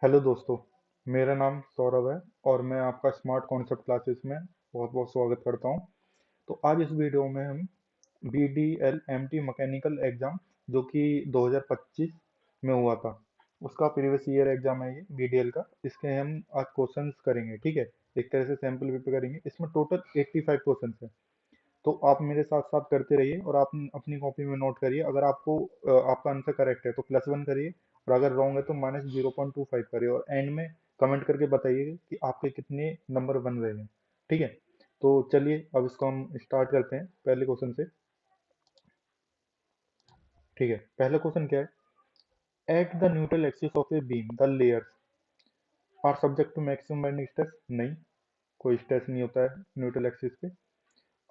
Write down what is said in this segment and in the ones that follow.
Hello दोस्तों, मेरा नाम सौरभ है और मैं आपका स्मार्ट कॉन्सेप्ट क्लासेस में बहुत बहुत स्वागत करता हूं। तो आज इस वीडियो में हम B D L M T mechanical exam जो कि 2025 में हुआ था, उसका प्रीवियस ईयर एग्जाम है ये बी डी एल का। इसके हम आज क्वेश्चंस करेंगे, ठीक है। एक तरह से सैंपल पेपर करेंगे। इसमें टोटल 85 क्वेश्चंस है। तो आप मेरे साथ साथ करते रहिए और आप अपनी कॉपी में नोट करिए। अगर आपको आपका आंसर करेक्ट है तो +1 करिए, और अगर रॉन्ग है तो -0.25 करिए, और एंड में कमेंट करके बताइए कि आपके कितने नंबर बन रहे हैं, ठीक है। तो चलिए अब इसको हम स्टार्ट करते हैं पहले क्वेश्चन से, ठीक है। पहला क्वेश्चन क्या है? At the neutral axis of a beam the layers are subject to maximum bending stress. नहीं, कोई स्ट्रेस नहीं होता है न्यूट्रल एक्सिस पे।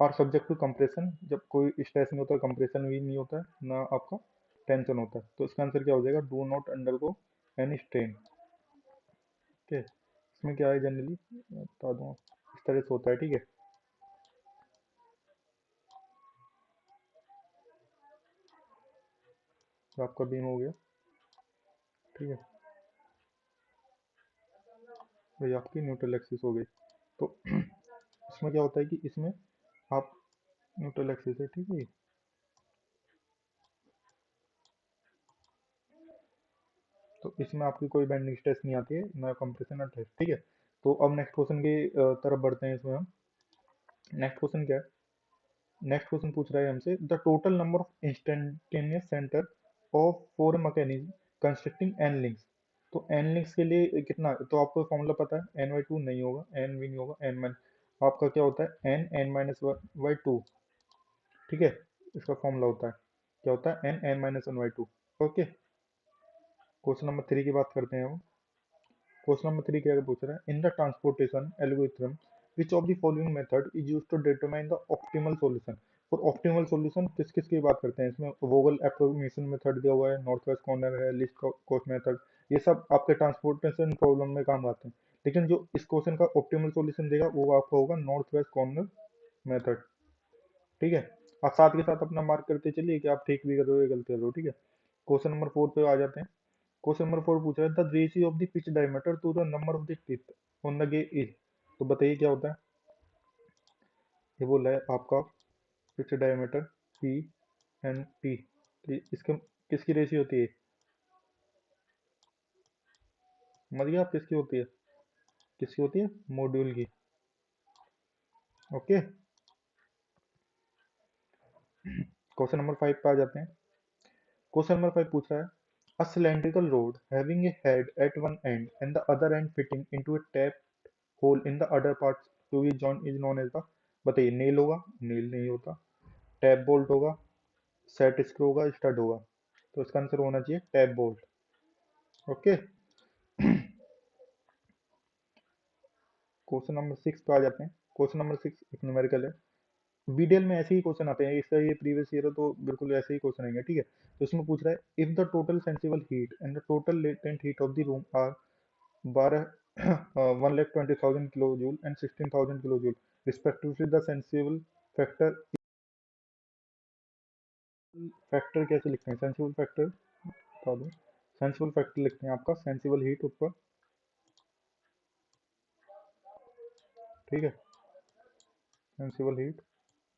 और सब्जेक्ट टू कंप्रेशन, जब कोई स्ट्रेस नहीं होता, कंप्रेशन भी नहीं होता है ना, आपका टेंशन होता है। तो इसका आंसर क्या हो जाएगा? Do not undergo any strain. ठीक है। इसमें क्या है, जनरली बता दूँ, इस तरह से होता है, ठीक है। तो आपका बीम हो गया, ठीक है। वही आपकी न्यूट्रल एक्सिस हो गई। तो इसमें क्या होता है कि इसमें आप न्यूट्रल एक्सिस है, ठीक है। तो इसमें आपकी कोई बेंडिंग स्ट्रेस नहीं आती है, ना कंप्रेशन ना स्ट्रेस, ठीक है। तो अब नेक्स्ट क्वेश्चन की तरफ बढ़ते हैं। इसमें हम नेक्स्ट क्वेश्चन क्या है? नेक्स्ट क्वेश्चन पूछ रहा है हमसे, the total number of instantaneous centre of four mechanism constructing n links. तो एन लिंक्स के लिए कितना? तो आपको फॉर्मूला पता है, n/2 नहीं होगा, n भी नहीं होगा, n माइन आपका क्या होता है, n n-1/2, ठीक है। इसका फॉर्मूला होता है, क्या होता है, n n-1/2। Okay. Question number 3 की बात करते हैं हम। क्वेश्चन नंबर 3 क्या पूछ रहा है? In the transportation algorithm which of the following method is used to determine the optimal solution. और ऑप्टिमल सॉल्यूशन किस किस की बात करते हैं इसमें? वोगल एप्रोक्सीमेशन मेथड दिया हुआ है, नॉर्थ वेस्ट कॉर्नर है, लिस्ट कॉस्ट मेथड। ये सब आपके ट्रांसपोर्टेशन प्रॉब्लम में काम आते हैं। लेकिन जो इस क्वेश्चन का ऑप्टिमल सॉल्यूशन देगा वो आपका होगा नॉर्थ वेस्ट कॉर्नर मेथड, ठीक है। आप साथ के साथ अपना मार्क करते चलिए कि आप ठीक भी कर रहे हो या गलत कर रहे हो, ठीक है। क्वेश्चन नंबर 4 पे आ जाते हैं। क्वेश्चन नंबर 4 पूछ रहा है, the ratio of the pitch diameter to the number of the tip on the गे इज। तो बताइए क्या होता है। ये बोला है आपका pitch diameter P N T, तो इसके किसकी रेशियो होती है? समझ गया आप, किसकी होती है? किसकी होती है? मॉड्यूल की। ओके। क्वेश्चन नंबर 5 पे आ जाते हैं। क्वेश्चन नंबर 5 पूछ रहा है, a cylindrical rod having a head at one end and the other end fitting into a tap hole in the other parts to be joint is known as the। बताइए, nail होगा? Nail नहीं होता। Tap bolt होगा, set screw होगा, stud होगा। तो इसका answer होना चाहिए tap bolt. Okay. Question number 6 पे आ जाते हैं। क्वेश्चन नंबर 6 एक न्यूमेरिकल है। बीडीएल में ऐसे ही क्वेश्चन आते हैं, इसका ये प्रीवियस ईयर है तो बिल्कुल ऐसे ही क्वेश्चन आएंगे, ठीक है। तो इसमें पूछ रहा है, if the total sensible heat and the total latent heat of the room are 1,20,000 kilo joule and 16,000 kilo joule respectively, the sensible factor. Factor कैसे लिखते हैं? सेंसिबल फैक्टर बता दो। सेंसिबल फैक्टर लिखते हैं आपका सेंसिबल हीट ऊपर, ठीक है, सेंसिबल हीट।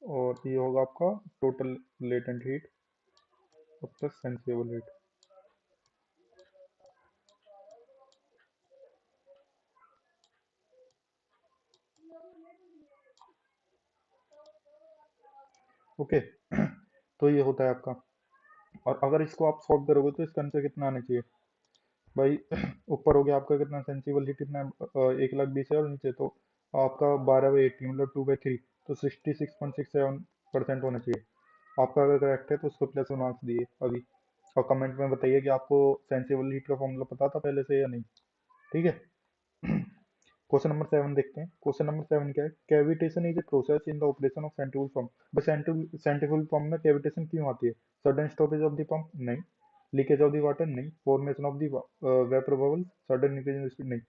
और ये होगा आपका total latent heat plus sensible heat. Okay. तो ये होता है आपका। और अगर इसको आप सॉल्व करोगे तो इसका आंसर कितना आना चाहिए भाई? ऊपर हो गया आपका कितना, सेंसिबल हीट कितना है, 1,20,000 है, और नीचे तो आपका 12/80 मतलब 2/3, तो 66.67% होना चाहिए। आपका अगर करेक्ट है तो उसको +1 मार्क्स दिए अभी। और कमेंट में बताइए कि आपको सेंसिबल हीट का फॉर्मूला पता था पहले से या नहीं, ठीक है। क्वेश्चन नंबर 7 देखते हैं। क्वेश्चन नंबर 7 क्या है? Cavitation is a process in the operation of centrifugal pump. बस सेंट्रीफ्यूगल पंप में कैविटेशन क्यों आती है? Sudden stoppage of the pump? नहीं। Leakage of the water? नहीं। Formation of the vapour bubbles? Sudden increase in speed? नहीं।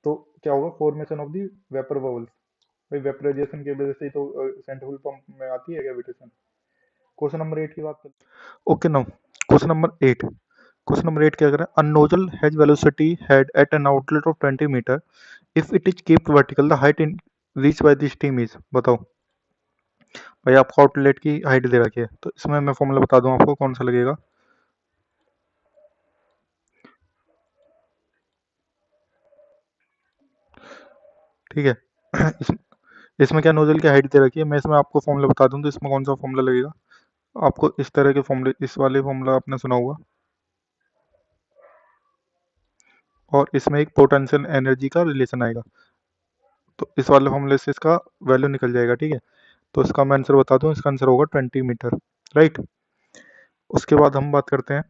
तो क्या होगा? Formation of the vapour bubbles. भाई वेपराइजेशन की वजह से ही तो सेंट्रीफ्यूगल पंप में आती है कैविटेशन। क्वेश्चन नंबर 8 की बात करते हैं। Okay, now question number 8, question number 8 क्या कह रहा है, a nozzle has velocity head at an outlet of 20 metre, if it is keeped vertical the height in reach by the steam is, बताओ भाई। आपको आउटलेट की हाइट दे रखी है, तो इसमें मैं फॉर्मूला बता दूं आपको कौन सा लगेगा। ठीक है। इस, इसमें क्या नोजल की हाइट दे रखी है, मैं इसमें आपको फॉर्मूला बता दूं तो इसमें कौन सा फॉर्मूला लगेगा। आपको इस तरह के फॉर्मूले, इस वाले फॉर्मूला आपने सुना होगा, और इसमें एक पोटेंशियल एनर्जी का रिलेशन आएगा, तो इस वाले फॉर्मूले से इसका वैल्यू निकल जाएगा। ठीक है, तो इसका मैं आंसर बता दूं, इसका आंसर होगा 20 मीटर, राइट। उसके बाद हम बात करते हैं,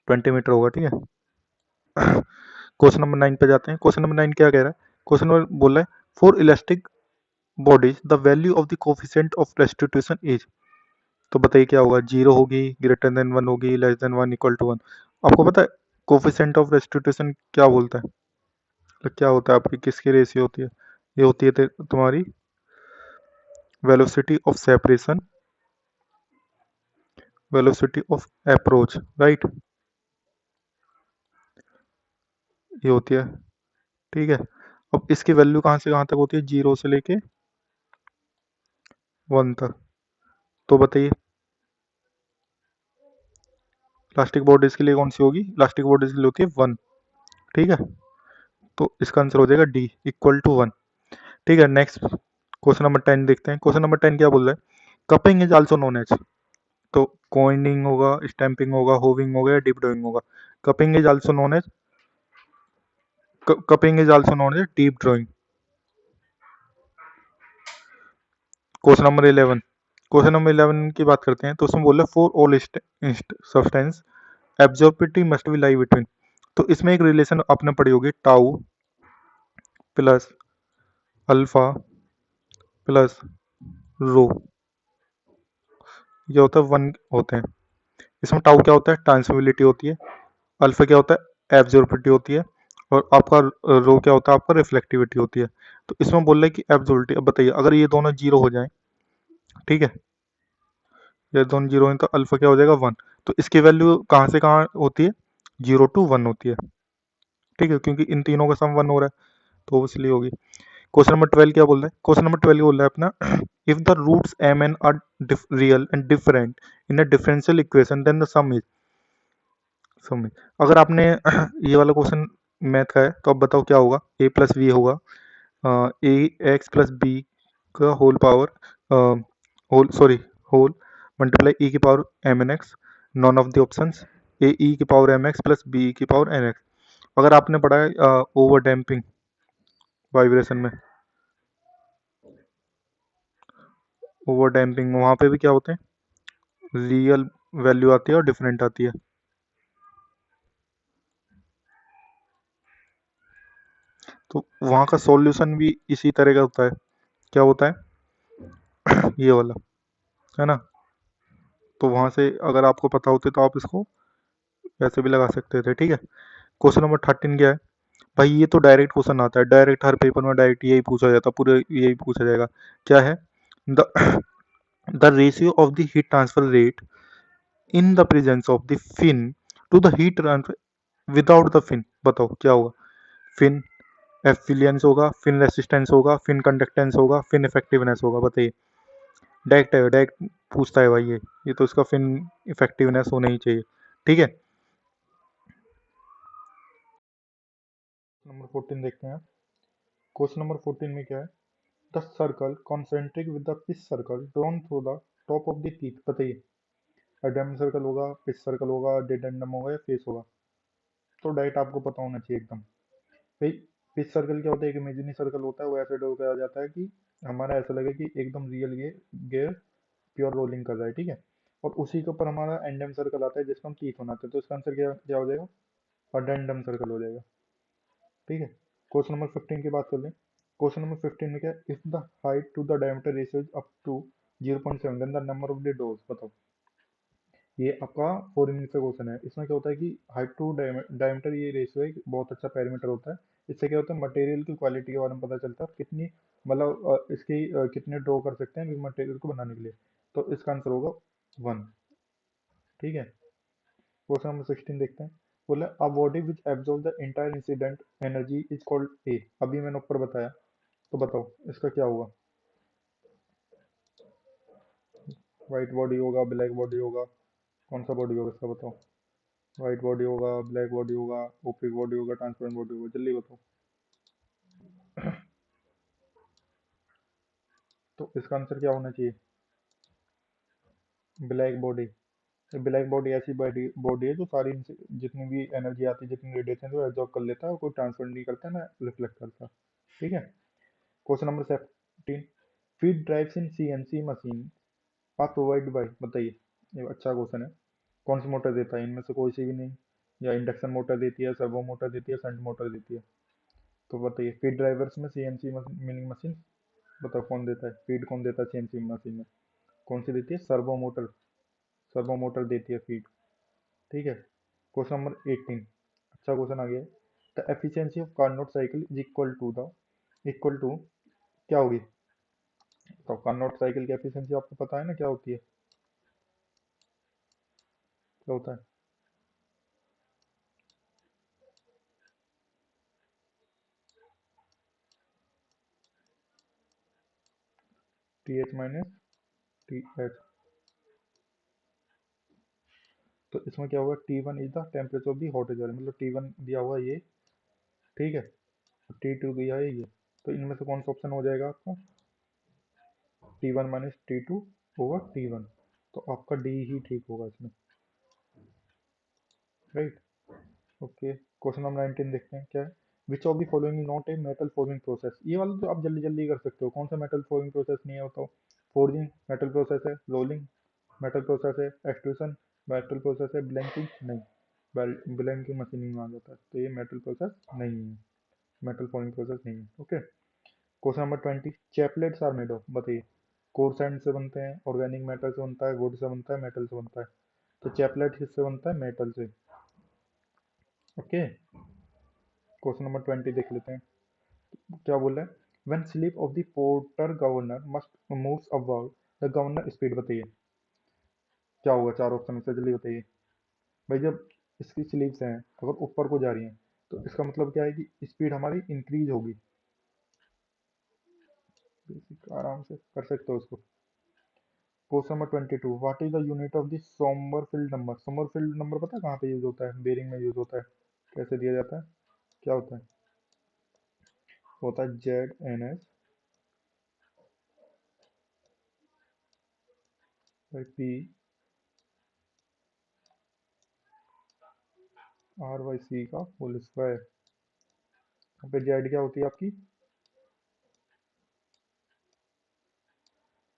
20 मीटर होगा। ठीक है, क्वेश्चन नंबर 9 पे जाते हैं। क्वेश्चन नंबर 9 क्या कह रहा है, क्वेश्चन नंबर बोल रहा है, for elastic bodies the value of the coefficient of restitution is, तो बताइए क्या होगा, जीरो होगी, ग्रेटर देन वन होगी, less than one, equal to one. आपको पता है कोफिशिएंट ऑफ रेस्टिट्यूशन क्या बोलता है, तो क्या होता है आपकी, किसकी रेशियो होती है, ये होती है तुम्हारी velocity of separation, velocity of approach, right, ये होती है। ठीक है, अब इसकी वैल्यू कहाँ से कहाँ तक होती है, जीरो से लेके वन तक, तो बताइए इलास्टिक बॉडीज के लिए कौन सी होगी, इलास्टिक बॉडीज के लिए होती है वन। ठीक है, तो इसका आंसर हो जाएगा डी, इक्वल टू वन। ठीक है, नेक्स्ट क्वेश्चन नंबर 10 देखते हैं। क्वेश्चन नंबर 10 क्या बोल रहा है, cupping is also known as, तो कॉइनिंग होगा, स्टैंपिंग होगा, होविंग होगा या डीप ड्राइंग होगा। Cupping is also known as, cupping is also known as deep drawing. Question number 11, question number 11 की बात करते हैं, तो उसमें बोल रहा है for all substance absorbability must be lie between, तो इसमें एक रिलेशन आपने पढ़ी होगी, tau plus alpha plus rho, ये होता है वन होते हैं। इसमें टाउ क्या होता है, ट्रांसमिबिलिटी होती है, अल्फा क्या होता है, एब्जॉर्बिलिटी होती है, और आपका रो क्या होता है, आपका रिफ्लेक्टिविटी होती है। तो इसमें बोल रहा है कि एब्जॉर्बिलिटी, अब बताइए अगर ये दोनों जीरो हो जाए, ठीक है, ये दोनों जीरो हैं तो अल्फा क्या हो जाएगा, वन, तो इसकी वैल्यू कहाँ से कहाँ होती है, जीरो टू वन होती है। ठीक है, क्योंकि इन तीनों का सम वन हो रहा है, तो इसलिए होगी। क्वेश्चन नंबर 12 क्या बोल रहा है, क्वेश्चन नंबर 12 बोल रहा है अपना, if the roots M N are real and different in a differential equation then the sum is, sum is, अगर आपने ये वाला क्वेश्चन मैथ का है तो अब बताओ क्या होगा, ए प्लस बी होगा, ए एक्स प्लस बी का whole power, whole sorry whole multiply e की power m n x, none of the options, a e की power m x plus b की पावर एन एक्स। अगर आपने पढ़ा है over damping vibration में, over damping वहाँ पे भी क्या होते हैं, रियल वैल्यू आती है और डिफरेंट आती है। तो वहाँ का सॉल्यूशन भी इसी तरह का होता है, क्या होता है, ये वाला, है ना। तो वहाँ से अगर आपको पता होते तो आप इसको वैसे भी लगा सकते थे। ठीक है, क्वेश्चन नंबर 13 क्या है, भाई ये तो डायरेक्ट क्वेश्चन आता है, डायरेक्ट हर पेपर में डायरेक्ट यही पूछा जाता है, पूरे यही पूछा जाएगा। क्या है, the the ratio of the heat transfer rate in the presence of the fin to the heat transfer without the fin, बताओ क्या होगा, फिन एफिलियंस होगा, फिन रेसिस्टेंस होगा, फिन कंडक्टेंस होगा, फिन इफेक्टिवनेस होगा, बताइए। डायरेक्ट है, डायरेक्ट पूछता है भाई, ये तो इसका फिन इफेक्टिवनेस होना ही चाहिए। ठीक है, नंबर 14 देखते हैं। क्वेश्चन नंबर 14 में क्या है, the circle concentric with the pitch circle drawn through the top of the teeth, बताइए। एडेम सर्कल होगा, पिच सर्कल होगा, डेडेंडम होगा या फेस होगा, तो डायरेक्ट आपको पता होना चाहिए एकदम। भाई पिच सर्कल क्या होता है, एक इमेजिनरी सर्कल होता है, वो ऐसे ड्रॉ किया जाता है कि हमारा ऐसा लगे कि एकदम रियल गेयर प्योर रोलिंग कर रहा है। ठीक है, और उसी के ऊपर हमारा एंडम सर्कल आता है जिसको हम टीथ बनाते हैं, तो इसका आंसर क्या क्या हो जाएगा, अडेंडम सर्कल हो जाएगा। ठीक है, क्वेश्चन नंबर 15 की बात कर लें। क्वेश्चन नंबर 15 में क्या, if the height to the diameter ratio is up to 0.7 then the number of the doors, बताओ। ये आपका 4 यूनिट का क्वेश्चन है। इसमें क्या होता है कि हाइट टू डायमीटर ये रेशियो है, बहुत अच्छा पैरामीटर होता है। इससे क्या होता है, मटेरियल की क्वालिटी के बारे में पता चलता है, कितनी मतलब इसकी कितने ड्रॉ कर सकते हैं मटेरियल को बनाने के लिए, तो इसका आंसर होगा वन। ठीक है, क्वेश्चन नंबर 16 देखते हैं। बोला a body which absorb the entire incident energy is called a. अभी मैंने ऊपर बताया, तो बताओ इसका क्या होगा। व्हाइट बॉडी होगा, ब्लैक बॉडी होगा, कौन सा बॉडी होगा इसका बताओ। व्हाइट बॉडी होगा, ब्लैक बॉडी होगा, ओपिक बॉडी होगा, ट्रांसपेरेंट बॉडी होगा, जल्दी बताओ। तो इसका आंसर क्या होना चाहिए, ब्लैक बॉडी। ब्लैक बॉडी ऐसी बॉडी बॉडी है जो सारी जितनी भी एनर्जी आती है, जितनी रेडिएशन है वो एब्जॉर्ब कर लेता है और कोई ट्रांसफर नहीं करता है ना रिफ्लेक्ट करता। ठीक है। Question number 17, feed drives in CNC machine are provide by. बताइए, ये अच्छा क्वेश्चन है। कौन सी मोटर देता है इनमें से, कोई सी भी नहीं। या इंडक्शन मोटर देती है, सर्वो मोटर देती है, शंट मोटर देती है। तो बताइए फीड ड्राइवर्स में सीएनसी मिलिंग मशीन, बताओ कौन देता है फीड, कौन देता है सीएनसी मशीन में, कौन सी देती है, सर्वो मोटर। सर्वो मोटर देती है फीड। ठीक है। क्वेश्चन नंबर 18, अच्छा क्वेश्चन आ गया है। The efficiency of Carnot cycle is equal to क्या होगी। तो कार्नोट साइकिल की एफिशिएंसी आपको पता है ना क्या होती है, क्या होता है। T H minus T H. तो इसमें क्या होगा, T one is the temperature of the hot air, मतलब टी वन दिया हुआ ये। ठीक है। टी टू दिया है ये। तो इनमें से कौन सा ऑप्शन हो जाएगा आपका, T one minus T two over T one. तो आपका डी ही ठीक होगा इसमें। राइट। ओके। क्वेश्चन नंबर 19 देखते हैं क्या है। Which of the following not a metal forming process. ये वाला तो आप जल्दी जल्दी कर सकते हो, कौन सा मेटल फॉर्मिंग प्रोसेस नहीं है बताओ। फोर्जिंग मेटल प्रोसेस है, रोलिंग मेटल प्रोसेस है, एक्सट्रूशन मेटल प्रोसेस है, ब्लैंकिंग नहीं, ब्लैंकिंग मशीनिंग में आ जाता है, तो ये मेटल प्रोसेस नहीं है, मेटल फॉर्मिंग प्रोसेस नहीं है। Okay. Question number 20, chaplets are made of. बताइए, कोरसैंड से बनते हैं, ऑर्गेनिक मैटर से बनता है, वुड से बनता है, मेटल से बनता है। तो चैपलेट किससे बनता है, मेटल से। ओके। क्वेश्चन नंबर 20 देख लेते हैं, क्या बोल रहे हैं। When sleep of the porter governor must moves about the governor speed. बताइए क्या होगा, चार ऑप्शन में से जल्दी बताइए। भाई जब इसकी स्लीव्स हैं अगर ऊपर को जा रही हैं, तो इसका मतलब क्या है कि स्पीड हमारी इंक्रीज होगी। बेसिक आराम से कर सकते हो उसको। Question number 22, what is the unit of the Sommerfeld number. Sommerfeld number पता है कहाँ पे यूज होता है, बेरिंग में यूज होता है। कैसे दिया जाता है, क्या होता है, होता है Z N s by p r by c का होल स्क्वायर। यहाँ पे जेड क्या होती है आपकी,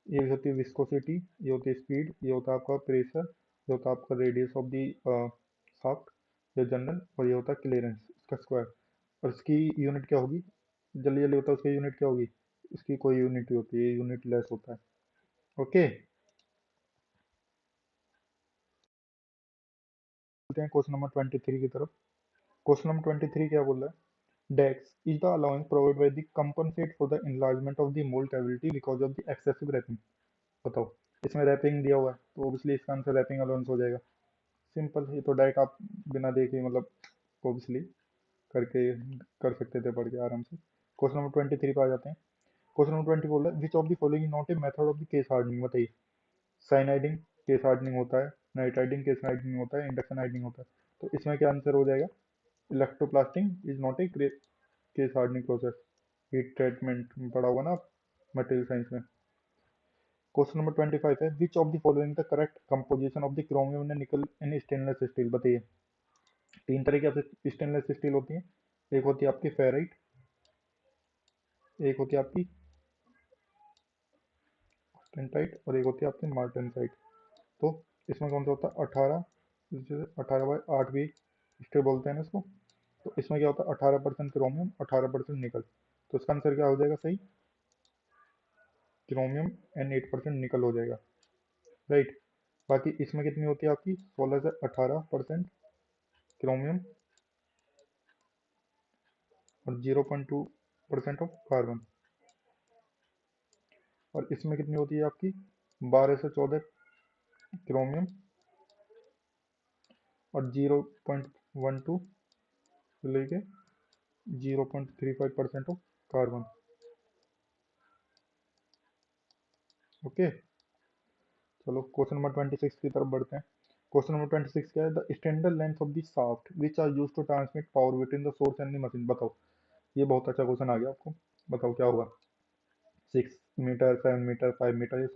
ये होती है विस्कोसिटी, ये होती है स्पीड, ये होता है आपका प्रेशर, ये होता है आपका रेडियस ऑफ दी शाफ्ट, ये जनरल, और ये होता है क्लियरेंस इसका स्क्वायर। और इसकी यूनिट क्या होगी, जल्दी जल्दी बताओ उसकी यूनिट क्या होगी। इसकी कोई यूनिट नहीं होती है, यूनिट लेस होता है। ओके। चलते हैं क्वेश्चन नंबर 23 की तरफ। क्वेश्चन नंबर 23 क्या बोल रहा है। Dex is the allowance provide by the compensate for the enlargement of the mould cavity because of the excessive warping. बताओ, इसमें रैपिंग दिया हुआ है तो ऑब्वियसली इसका आंसर रैपिंग अलाउंस हो जाएगा। सिंपल, ये तो डायरेक्ट आप बिना देखे मतलब ऑब्वियसली करके कर सकते थे पढ़ के आराम से। क्वेश्चन नंबर 23 पे आ जाते हैं। क्वेश्चन नंबर 20 बोल रहा है, which of the following is not a method of the case hardening. बताइए, साइनाइडिंग केस हार्डनिंग होता है, नाइट्राइडिंग केस हार्डनिंग होता है, इंडक्शन हार्डनिंग होता है। तो इसमें क्या आंसर हो जाएगा, electroplating is not a case hardening process. Heat treatment में पढ़ा होगा ना आप, मटेरियल साइंस में। क्वेश्चन नंबर 25 है, which of the following the correct composition of the chromium and nickel in stainless steel. बताइए, तीन तरह की स्टेनलेस स्टील होती है, एक होती है आपकी फेराइट, एक होती है आपकी टेंटाइट, और एक होती है आपकी मार्टेनसाइट। तो इसमें कौन सा होता है, 18, जैसे 18/8 भी स्टील बोलते हैं ना इसको। तो इसमें क्या होता है, 18% क्रोमियम, 18% निकल। तो इसका आंसर क्या हो जाएगा सही, क्रोमियम एंड 8% निकल हो जाएगा। राइट। बाकी इसमें कितनी होती है आपकी, 16 से 18% क्रोमियम और 0.2% ऑफ कार्बन। और इसमें कितनी होती है आपकी, 12 से 14 क्रोमियम और 0.12 से लेके 0.35% ऑफ कार्बन। ओके, चलो क्वेश्चन नंबर 26 की तरफ बढ़ते हैं। क्वेश्चन नंबर 26 क्या है? The standard length of the shaft which are use to transmit power between the source and the machine. बताओ, ये बहुत अच्छा क्वेश्चन आ गया आपको। बताओ क्या होगा? 6 मीटर, 7 मीटर, 5 मीटर, ये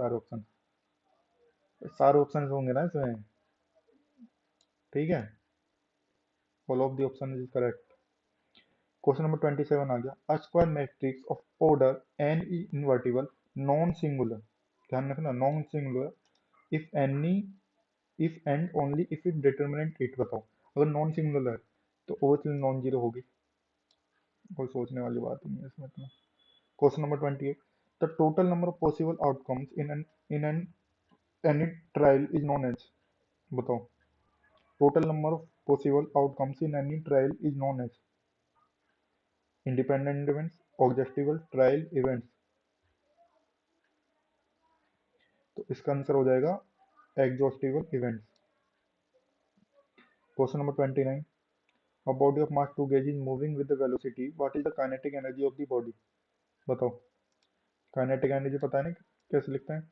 सारे ऑप्शन होंगे ना इसमें। ठीक है, all of the option is correct. Question number 27 आ गया। A square matrix of order n is invertible non singular. ध्यान रखना, non singular if any, if and only if it determinant it. बताओ, अगर नॉन सिंगुलर है तो overkill non zero होगी, कोई सोचने वाली बात ही नहीं है इसमें इतना। Question number 28, the total number of possible outcomes in an any trial is known as. बताओ, total number of possible outcomes in any trial is known as independent events, objective, trial events. तो इसका answer हो जाएगा exhaustible events. Question number 29, a body of mass 2 kg is moving with the velocity, what is the kinetic energy of the body। बताओ, kinetic energy पता है ना कैसे लिखते हैं?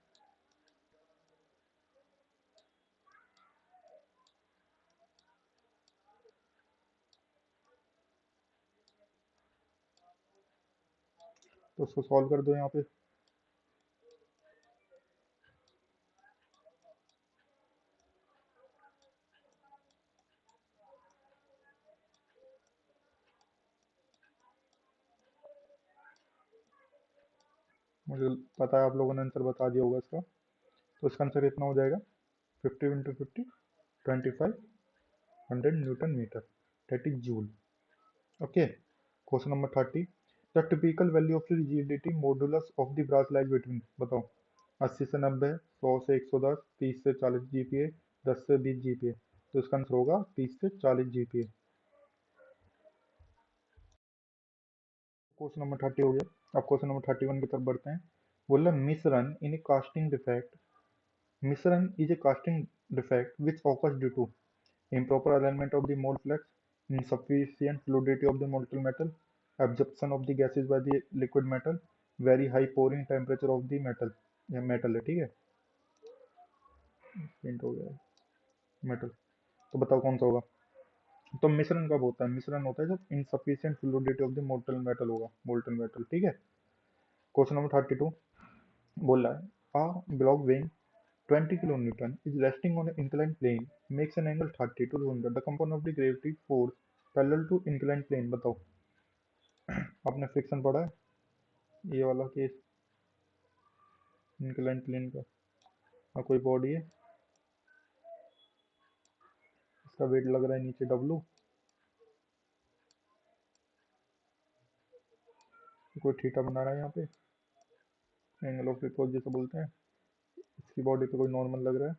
तो उसको सॉल्व कर दो यहाँ पे। मुझे पता है आप लोगों ने आंसर बता दिया होगा इसका। तो इसका आंसर इतना हो जाएगा, 50 × 50, 25, 100 Nm, that is joule. Okay, question number 30, the typical value of the rigidity modulus of the brass lies between. बताओ, 80 से 90, 100 से 110, 30 से 40 जीपीए, 10 से 20 जीपीए। तो इसका आंसर होगा 30 से 40 जीपीए। क्वेश्चन नंबर 30 हो गया। अब क्वेश्चन नंबर 31 की तरफ बढ़ते हैं। बोला मिश्रण इन ए कास्टिंग डिफेक्ट, मिश्रण is a casting defect which occurs due to improper alignment of the mold flux, insufficient fluidity of the molten metal, absorption of the gases by the liquid metal, very high pouring temperature of the metal। यह metal है, ठीक है, print हो गया metal. तो बताओ कौन सा होगा? तो मिश्रण कब होता है? मिश्रण होता है जब insufficient fluidity of the molten metal होगा, मोल्टन मेटल। ठीक है, क्वेश्चन नंबर 32 बोल रहा है a block weighing 20 kilonewton is resting on an inclined plane makes an angle 30 to the 100, the component of the gravity force parallel to inclined plane। बताओ, आपने friction पढ़ा है ये वाला केस, इंक्लाइंड प्लेन का। हाँ, कोई बॉडी है, इसका वेट लग रहा है नीचे W, कोई थीटा बना रहा है यहाँ पे, एंगल ऑफ रिपोज जिसे बोलते हैं। इसकी बॉडी पे कोई नॉर्मल लग रहा है।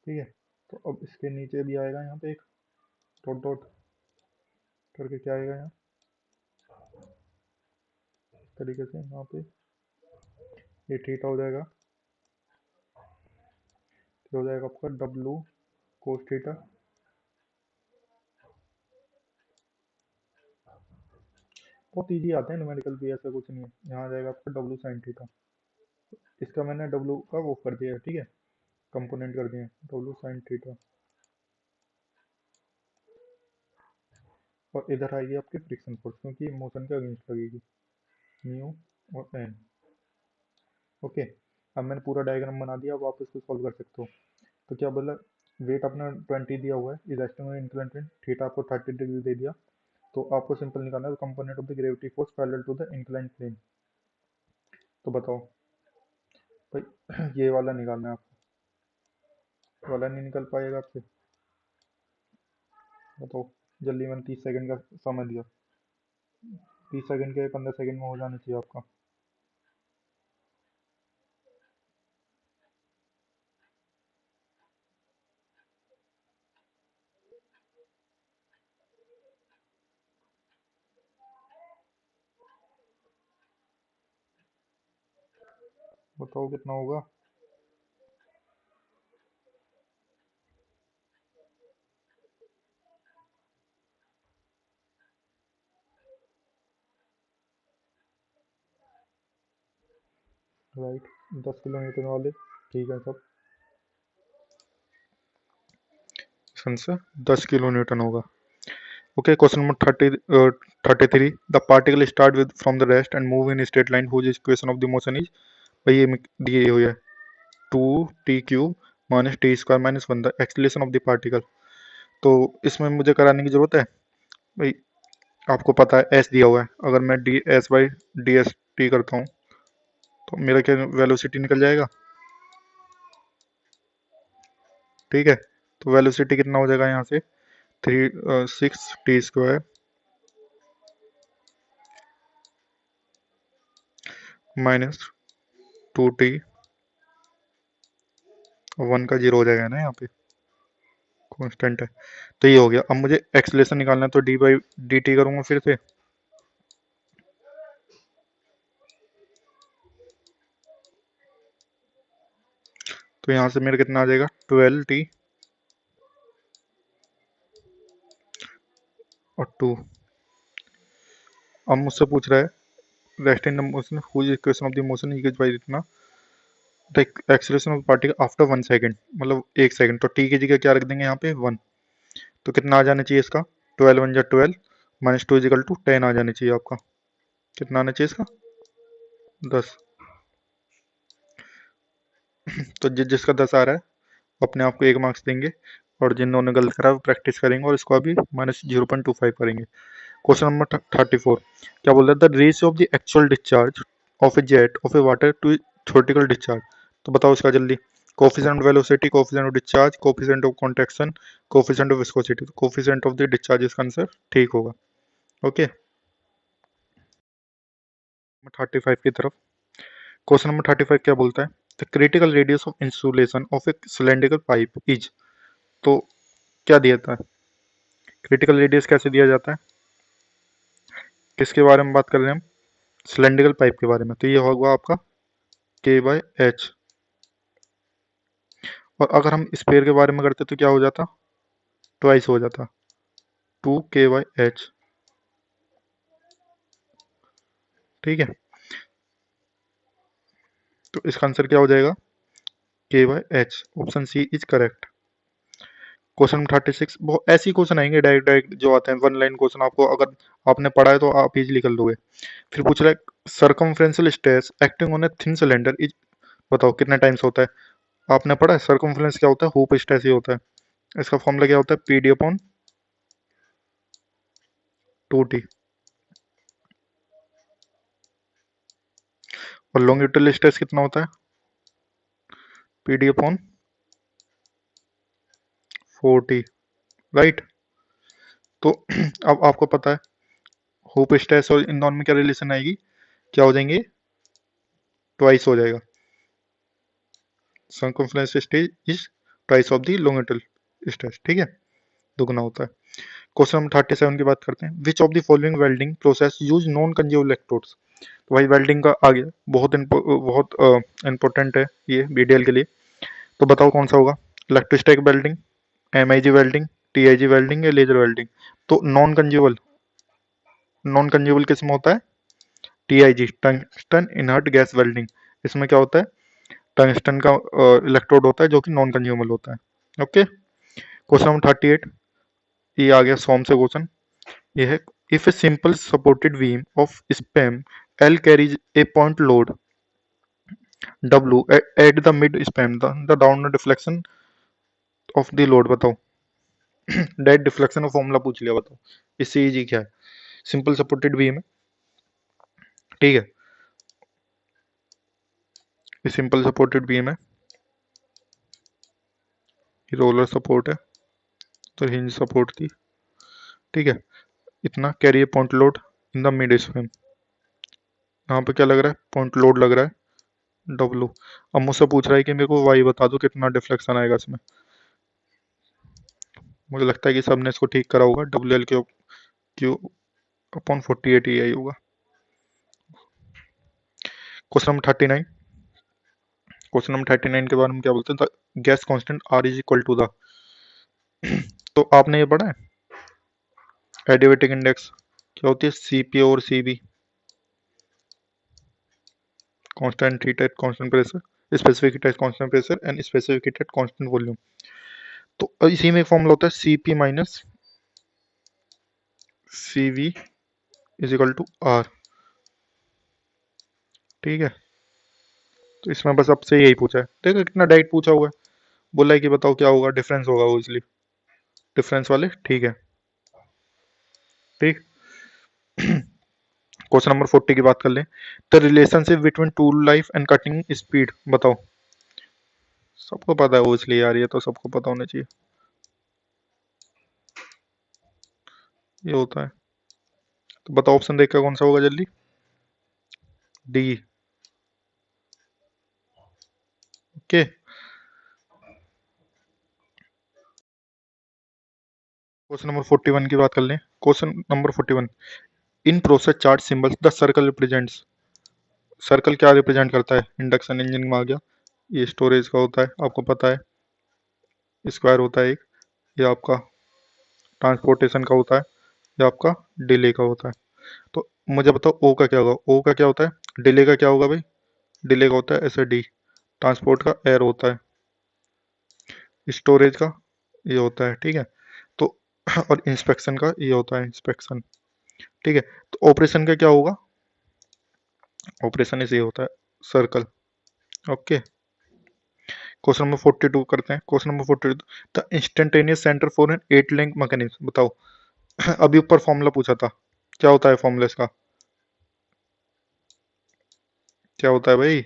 ठीक है, तो अब इसके नीचे भी आएगा यहाँ पे एक डॉट डॉट करके, क्या आएगा यहाँ इस तरीके से, यहाँ पे ये थीटा हो जाएगा, तो हो जाएगा आपका W कोस थीटा। बहुत ईजी आते हैं न्यूमेरिकल भी, ऐसा कुछ नहीं है। यहाँ आ जाएगा आपका W साइन थीटा। इसका मैंने W का वो कर दिया है, ठीक है, कंपोनेंट कर दिए W साइन थीटा। और इधर आएगी आपकी फ्रिक्शन फोर्स, क्योंकि मोशन के अगेंस्ट लगेगी, म्यू और एन। ओके, अब मैंने पूरा डायग्राम बना दिया, अब आप इसको सॉल्व कर सकते हो। तो क्या बोला, वेट अपना 20 दिया हुआ है, is acting on inclined plane, theta आपको 30 डिग्री दे दिया। तो आपको सिंपल निकालना है component of the gravity force parallel to the inclined plane. तो बताओ भाई, ये वाला निकालना है आपको, वाला नहीं निकल पाएगा आपसे। बताओ जल्दी, मैंने 30 सेकंड का समय दिया, 30 सेकंड के 15 सेकंड में हो जाना चाहिए आपका। बताओ कितना होगा। राइट, 10 किलोमीटर वाले, ठीक है सब। आंसर 10 किलो न्यूटन होगा। Okay, question number 33। The particle start with from the rest and move in straight line whose equation of the motion is. भाई ये दिए हुए है 2t³ minus t² - 1 the acceleration of the particle. तो इसमें मुझे कराने की जरूरत है भाई, आपको पता है एस दिया हुआ है, अगर मैं D S by D S T करता हूँ तो मेरा क्या वेलोसिटी निकल जाएगा। ठीक है, तो वेलोसिटी कितना हो जाएगा यहाँ से 6t² -2t, 1 का 0 हो जाएगा ना यहाँ पे, कांस्टेंट है। तो ये हो गया। अब मुझे एक्सलेशन निकालना है, तो डी बाई डी टी करूंगा फिर से। तो यहाँ से मेरा कितना आ जाएगा 12t और 2। अब मुझसे पूछ रहा है rest in the motion whose equation of the motion is by इतना the acceleration of particle after 1 second, मतलब 1 सेकंड। तो टी की जगह क्या रख देंगे यहाँ पे 1। तो कितना आ जाना चाहिए इसका 12 × 1 = 12 -2 = 10 आ जाना चाहिए आपका। कितना आना चाहिए इसका 10। तो जिसका 10 आ रहा है अपने आप को 1 मार्क्स देंगे, और जिन्होंने गलत करा वो प्रैक्टिस करेंगे और इसको अभी -0.25 करेंगे। Question number 34। क्या बोल रहा है the ratio of the actual discharge of a jet of a water to theoretical discharge. तो बताओ इसका जल्दी। Coefficient of velocity, coefficient of discharge, coefficient of contraction, coefficient of viscosity. तो कोफिशिएंट ऑफ द डिस्चार्ज इसका answer ठीक होगा। Okay, 35 की तरफ। क्वेश्चन नंबर 35 क्या बोलता है the critical radius of insulation of a cylindrical pipe is. तो क्या दिया था, क्रिटिकल रेडियस कैसे दिया जाता है, किसके बारे में बात कर रहे हैं हम, सिलेंड्रिकल पाइप के बारे में। तो ये होगा आपका K/H। और अगर हम स्फीयर के बारे में करते तो क्या हो जाता, ट्वाइस हो जाता, 2K/H। ठीक है, तो इसका आंसर क्या हो जाएगा K/H। Option C is correct. Question 36। बहुत ऐसी क्वेश्चन आएंगे डायरेक्ट डायरेक्ट जो आते हैं, 1 लाइन क्वेश्चन। आपको अगर आपने पढ़ा है तो आप इजीली कर लोगे। फिर पूछ रहा है circumferential stress acting on a thin cylinder is. बताओ कितने टाइम्स होता है। आपने पढ़ा है सर्कमफ्रेंस क्या होता है, हुप स्ट्रेस ही होता है। इसका फॉर्मूला क्या होता है PD/2T। और लॉन्गिट्यूडल स्ट्रेस कितना होता है PD/4T। राइट। तो अब आपको पता है हुप स्ट्रेस और इन दोनों में क्या रिलेशन आएगी, क्या हो जाएंगे, ट्वाइस हो जाएगा। Circumference stress is twice of the longitudinal stress. ठीक है, दुगना होता है। क्वेश्चन नंबर 37 की बात करते हैं। Which of the following welding process use non consumable electrodes. तो भाई वेल्डिंग का आ गया, बहुत इंपॉर्टेंट है ये बीडीएल के लिए। तो बताओ कौन सा होगा, electrostatic welding, MIG welding, TIG welding या लेजर वेल्डिंग। तो नॉन कंज्यूमेबल किसमें होता है, TIG tungsten inert gas welding. इसमें क्या होता है, टंगस्टन का इलेक्ट्रोड होता है जो कि नॉन कंज्यूमेबल होता है। Okay, question number 38। ये आ गया सोम से क्वेश्चन। ये है if A simple supported beam of spam L carries a point load W at the mid span, the downward deflection of the load। बताओ डायरेक्ट डिफ्लेक्शन का formula पूछ लिया, बताओ इससे इजी क्या है। सिंपल सपोर्टेड बीम है, ठीक है, ये सिंपल सपोर्टेड बीम है, ये रोलर सपोर्ट है, तो हिंज सपोर्ट थी। ठीक है, इतना carry point load in the mid span. यहाँ पे क्या लग रहा है, पॉइंट लोड लग रहा है W। अब मुझसे पूछ रहा है कि मेरे को वाई बता दो कितना डिफ्लेक्शन आएगा इसमें। मुझे लगता है कि सबने इसको ठीक करा होगा, WL/Q/48 EI होगा। Question number 39। क्वेश्चन नंबर 39 के बारे में क्या बोलते हैं, the gas constant R is equal to the, तो आपने ये पढ़ा है एडियाबेटिक इंडेक्स क्या होती है, सीपी और CB, constant heat at constant pressure, specific heat at constant pressure and specific heat at constant volume. तो इसी में एक फॉर्मूला होता है CP minus CV is equal to R, ठीक है। तो इसमें बस आपसे यही पूछा है, देखो कितना डायरेक्ट पूछा हुआ है, बोला है कि बताओ क्या होगा, डिफरेंस होगा वो, इसलिए डिफरेंस वाले, ठीक है। ठीक, क्वेश्चन नंबर 40 की बात कर लें, the relationship between tool life and cutting speed बताओ। सबको पता है वो, इसलिए यार ये तो सबको पता होना चाहिए, ये होता है। तो बताओ ऑप्शन देख कर कौन सा होगा जल्दी, डी, ओके। क्वेश्चन नंबर 41 की बात कर लें, question number 41, in process chart symbols the circle represents, circle क्या रिप्रेजेंट करता है, इंडक्शन इंजन में आ गया, ये स्टोरेज का होता है आपको पता है, स्क्वायर होता है एक, ये आपका ट्रांसपोर्टेशन का होता है, ये आपका डिले का होता है। तो मुझे बताओ ओ का क्या होगा, ओ का क्या होता है, डिले का क्या होगा भाई, डिले का होता है ऐसे डी, ट्रांसपोर्ट का एयर होता है, स्टोरेज का ये होता है, ठीक है। तो और इंस्पेक्शन का ये होता है इंस्पेक्शन, ठीक है। तो ऑपरेशन का क्या होगा, ऑपरेशन इसे होता है सर्कल, ओके। क्वेश्चन नंबर 42 करते हैं, question number 42, the instantaneous centre for n 8 link mechanism बताओ। अभी ऊपर फॉर्मूला पूछा था, क्या होता है फॉर्मूला इसका, क्या होता है भाई,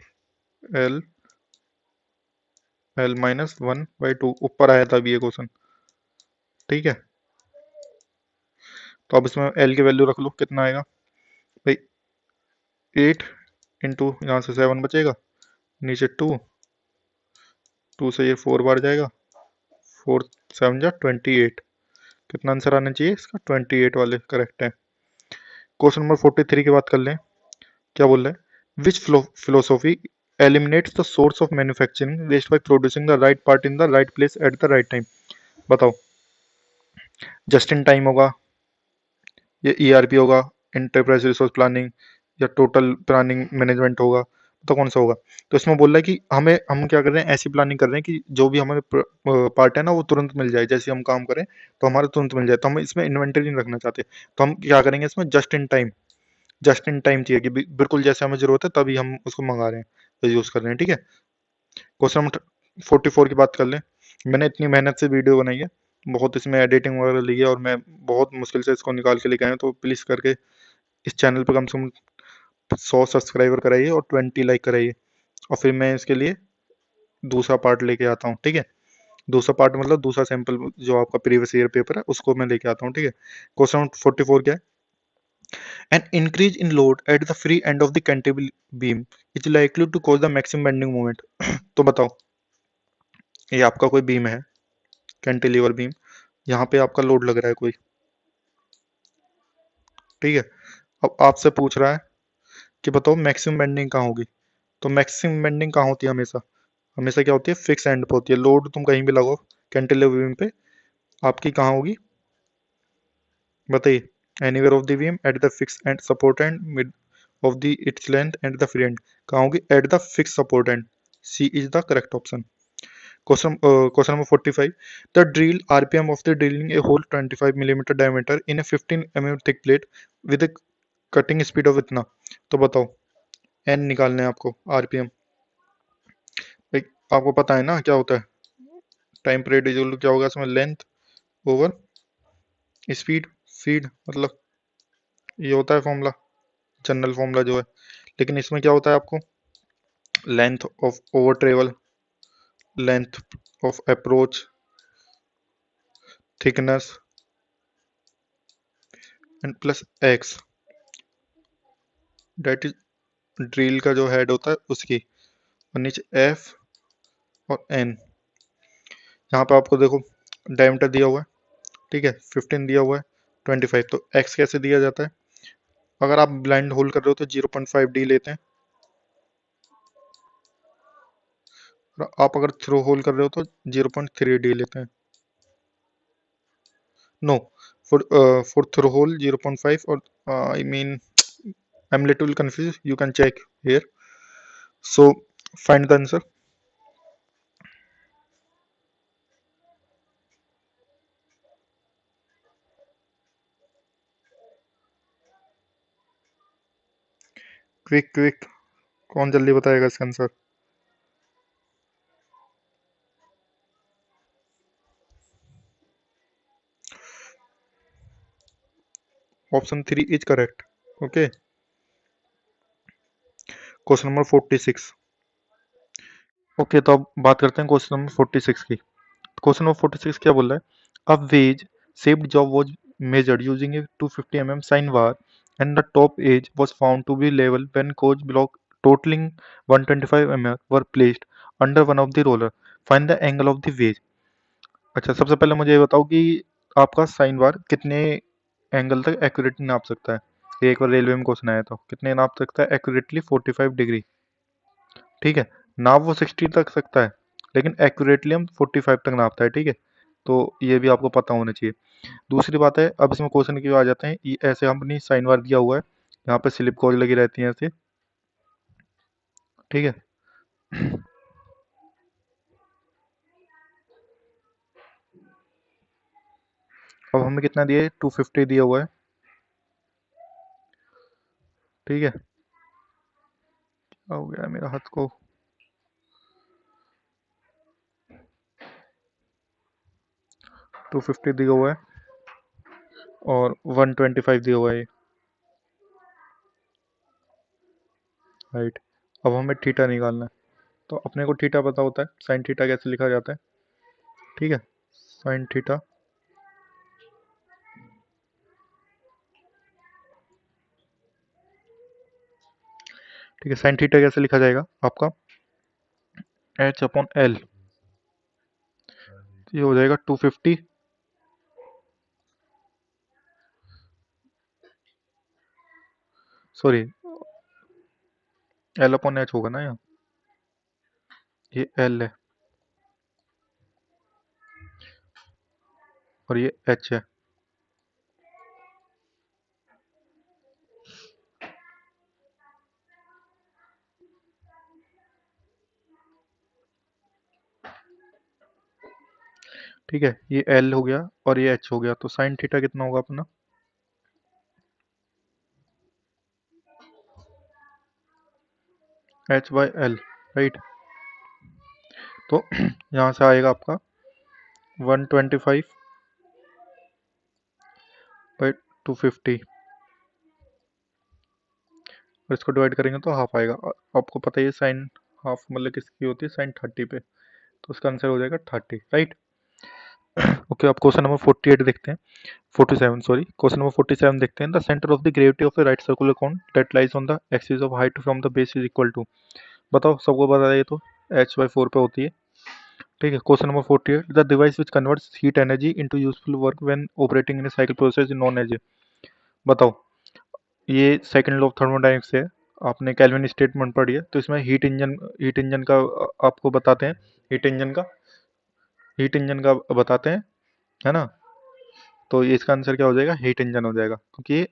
एल, एल माइनस 1/2, ऊपर आया था अभी ये क्वेश्चन, ठीक है। तो अब इसमें एल की वैल्यू रख लो, कितना आएगा भाई, 8 इंटू यहाँ से 7 बचेगा, नीचे 2, 2 से ये 4 बार जाएगा, 4 7 जा 28, कितना आंसर आना चाहिए इसका, 28 वाले करेक्ट है। क्वेश्चन नंबर 43 की बात कर लें, क्या बोल रहे हैं, which philosophy eliminates the source of manufacturing waste by producing the right part in the right place at the right time बताओ। जस्ट इन टाइम होगा, ये ईआरपी होगा, एंटरप्राइज रिसोर्स प्लानिंग, या टोटल प्लानिंग मैनेजमेंट होगा, तो कौन सा होगा। तो इसमें बोल रहा है कि हम क्या कर रहे हैं, ऐसी प्लानिंग कर रहे हैं कि जो भी हमारे पार्ट है ना वो तुरंत मिल जाए, जैसे हम काम करें तो हमारा तुरंत मिल जाए, तो हम इसमें इन्वेंटरी नहीं रखना चाहते। तो हम क्या करेंगे इसमें, just in time, just in time चाहिए कि बिल्कुल जैसे हमें जरूरत है तभी हम उसको मंगा रहे हैं, तो यूज कर रहे हैं, ठीक है। क्वेश्चन नंबर 44 की बात कर लें, मैंने इतनी मेहनत से वीडियो बनाई है, बहुत इसमें एडिटिंग वगैरह ली है, और मैं बहुत मुश्किल से इसको निकाल के लेके आया हूं, तो प्लीज़ करके इस चैनल पर कम से कम 100 सब्सक्राइबर कराइए और 20 लाइक कराइए, और फिर मैं इसके लिए दूसरा पार्ट लेके आता हूँ, ठीक है। दूसरा पार्ट मतलब दूसरा सैंपल जो आपका प्रीवियस ईयर पेपर है उसको मैं लेके आता हूँ, ठीक है। क्वेश्चन नंबर 44 क्या है, an increase in load at the free end of the cantilever beam is likely to cause the maximum bending moment तो बताओ, ये आपका कोई बीम है, कैंटिलीवर बीम, यहाँ पे आपका लोड लग रहा है कोई, ठीक है। अब आपसे पूछ रहा है कि बताओ मैक्सिमम बेंडिंग कहाँ होगी, तो मैक्सिमम बेंडिंग कहाँ होती है, हमेशा हमेशा क्या होती है, फिक्स एंड पे होती है, लोड तुम कहीं भी लगाओ कैंटिलीवर बीम पे, आपकी कहाँ होगी बताइए, anywhere of the beam at the fix end support and mid of the its length and the free end, कहाँ होगी, at the fix support end, C is the correct option. Question number 45. The drill RPM of the drilling a hole 25 millimeter diameter in a 15 mm thick plate with a cutting speed of इतना, तो बताओ n निकालना है आपको, RPM भाई आपको पता है ना क्या होता है, टाइम पीरियड इज क्या होगा इसमें, लेंथ ओवर स्पीड, स्पीड मतलब ये होता है फॉर्मूला, जनरल फॉर्मूला जो है, लेकिन इसमें क्या होता है आपको, length of over travel, length of approach, thickness and plus X, that is drill का जो हेड होता है उसकी, और नीचे एफ और एन। यहाँ पे आपको देखो डायमीटर दिया हुआ है, ठीक है, 15 दिया हुआ है, 25, तो एक्स कैसे दिया जाता है, अगर आप ब्लाइंड होल कर रहे हो तो 0.5 डी लेते हैं, और आप अगर थ्रो होल कर रहे हो तो 0.3D लेते हैं। नो, फॉर थ्रो होल 0.5 और I mean I'm little confused. You can check here. So find the answer. Quick, quick. कौन जल्दी बताएगा इसका answer? Option 3 is correct. Okay, question number 46। Okay, तो अब बात करते हैं क्वेश्चन नंबर 46 की। क्वेश्चन नंबर 46 क्या बोल रहा है? अ veg shaped jaw was measured using a 250 mm sine bar and the top edge was found to be level when coach block totaling 125 mm were placed under one of the roller. Find the angle of the wedge. अच्छा, सबसे पहले मुझे ये बताओ कि आपका sine bar कितने angle तक एक्यूरेटली नाप सकता है? ये एक बार रेलवे में क्वेश्चन आया था, कितने नाप सकता है एक्यूरेटली? 45 डिग्री। ठीक है, नाप वो 60 तक सकता है, लेकिन एक्यूरेटली हम 45 तक नापता है। ठीक है, तो ये भी आपको पता होना चाहिए। दूसरी बात है, अब इसमें क्वेश्चन की आ जाते हैं, ये ऐसे हमने साइन बार दिया हुआ है, यहाँ पे स्लिप गॉज लगी रहती है ऐसे। ठीक है, अब हमें कितना दिया है? 250 दिया हुआ है। ठीक है, हो गया मेरा हाथ को। 250 दिया हुआ है और 125 दिया हुआ है, राइट। अब हमें थीटा निकालना है, तो अपने को थीटा पता होता है, साइन थीटा कैसे लिखा जाता है? ठीक है, साइन थीटा, ठीक है, साइन थीटा कैसे लिखा जाएगा आपका? H/L, ये हो जाएगा 250, सॉरी L/H होगा ना यहाँ, ये L है और ये H है। ठीक है, ये L हो गया और ये H हो गया, तो साइन थीटा कितना होगा अपना? H/L, right. तो यहाँ से आएगा आपका 125/250 और इसको डिवाइड करेंगे तो हाफ आएगा। आपको पता ही है साइन हाफ मतलब किसकी होती है? साइन 30 पे, तो उसका आंसर हो जाएगा 30, राइट। ओके, अब क्वेश्चन नंबर 48 देखते हैं, 47 सॉरी, क्वेश्चन नंबर 47 देखते हैं। The centre of the gravity of a right circular cone that lies on the axis of height from the base is equal to, बताओ, सबको बता ये तो h/4 पे होती है। ठीक है, question number 48, the device which converts heat energy into useful work when operating in a cycle process is known as, बताओ। ये सेकंड लॉ ऑफ थर्मोडायनेमिक्स है, आपने केल्विन स्टेटमेंट पढ़ी है, तो इसमें हीट इंजन का आपको बताते हैं, हीट इंजन का बताते हैं, है ना। तो ये इसका आंसर क्या हो जाएगा? हीट इंजन हो जाएगा, क्योंकि ये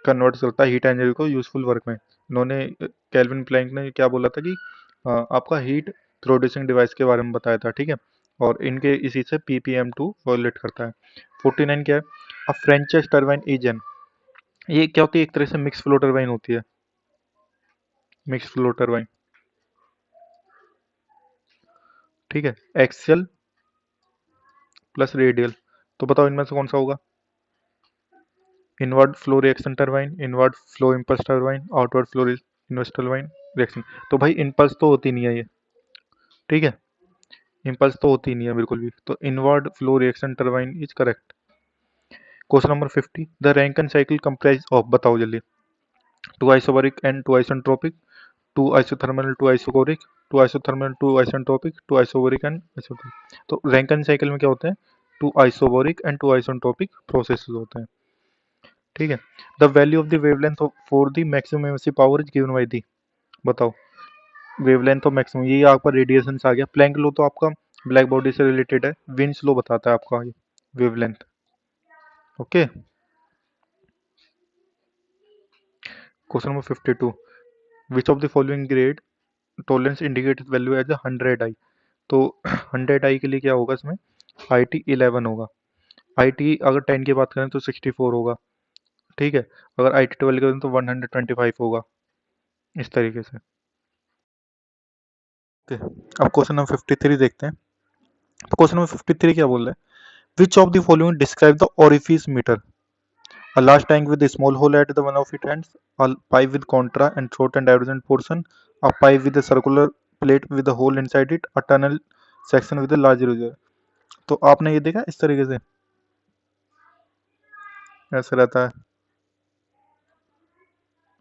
कन्वर्ट करता है हीट एनर्जी को यूजफुल वर्क में। इन्होंने केल्विन प्लैंक ने क्या बोला था कि आपका हीट प्रोड्यूसिंग डिवाइस के बारे में बताया था। ठीक है, और इनके इसी से ppm2 वॉल्यूलेट करता है। 49 क्या है? अ फ्रेंचेस टरबाइन इज एन, ये क्या होती है? एक तरह से मिक्स फ्लो टरबाइन होती है, मिक्स फ्लो टरबाइन। ठीक है, एक्सियल प्लस रेडियल, तो बताओ इनमें से कौन सा होगा? Inward flow reaction turbine, inward flow impulse turbine, outward flow inverse turbine reaction. तो भाई इम्पल्स तो होती नहीं है ये, ठीक है, इम्पल्स तो होती नहीं है बिल्कुल भी, तो inward flow reaction turbine is correct. Question number 50, the Rankine cycle comprise of, बताओ जल्दी। Two isobaric and two isentropic, two isothermal two isochoric, two isothermal two isentropic, two isobaric and isotopic. तो रैंकन साइकिल में क्या होते हैं? Two isobaric and two isentropic processes होते हैं। ठीक है, the value of the wavelength for the maximum emissive power is given by the, बताओ। वेवलेंथ तो मैक्सिमम, ये आपका रेडिएशन आ गया। प्लैंक लो तो आपका ब्लैक बॉडी से रिलेटेड है, विंस लो बताता है आपका ये wavelength. Okay, question number 52, which of the following grade tolerance indicated value as 100 I. तो 100 आई के लिए क्या होगा इसमें, आई टी 11 होगा। आई टी अगर 10 की बात करें तो 64 होगा, ठीक है। अगर आई टी 12 करें तो 125 होगा, इस तरीके से। ओके, अब क्वेश्चन नंबर 53 देखते हैं। तो क्वेश्चन नंबर 53 क्या बोल रहा है, which of the following describe the orifice meter. A large tank with a small hole at the one of its ends, a pipe with contra and throat and divergent portion, a pipe with a circular plate with a hole inside it, a tunnel section with a large reservoir। तो आपने ये देखा इस तरीके से ऐसे रहता है,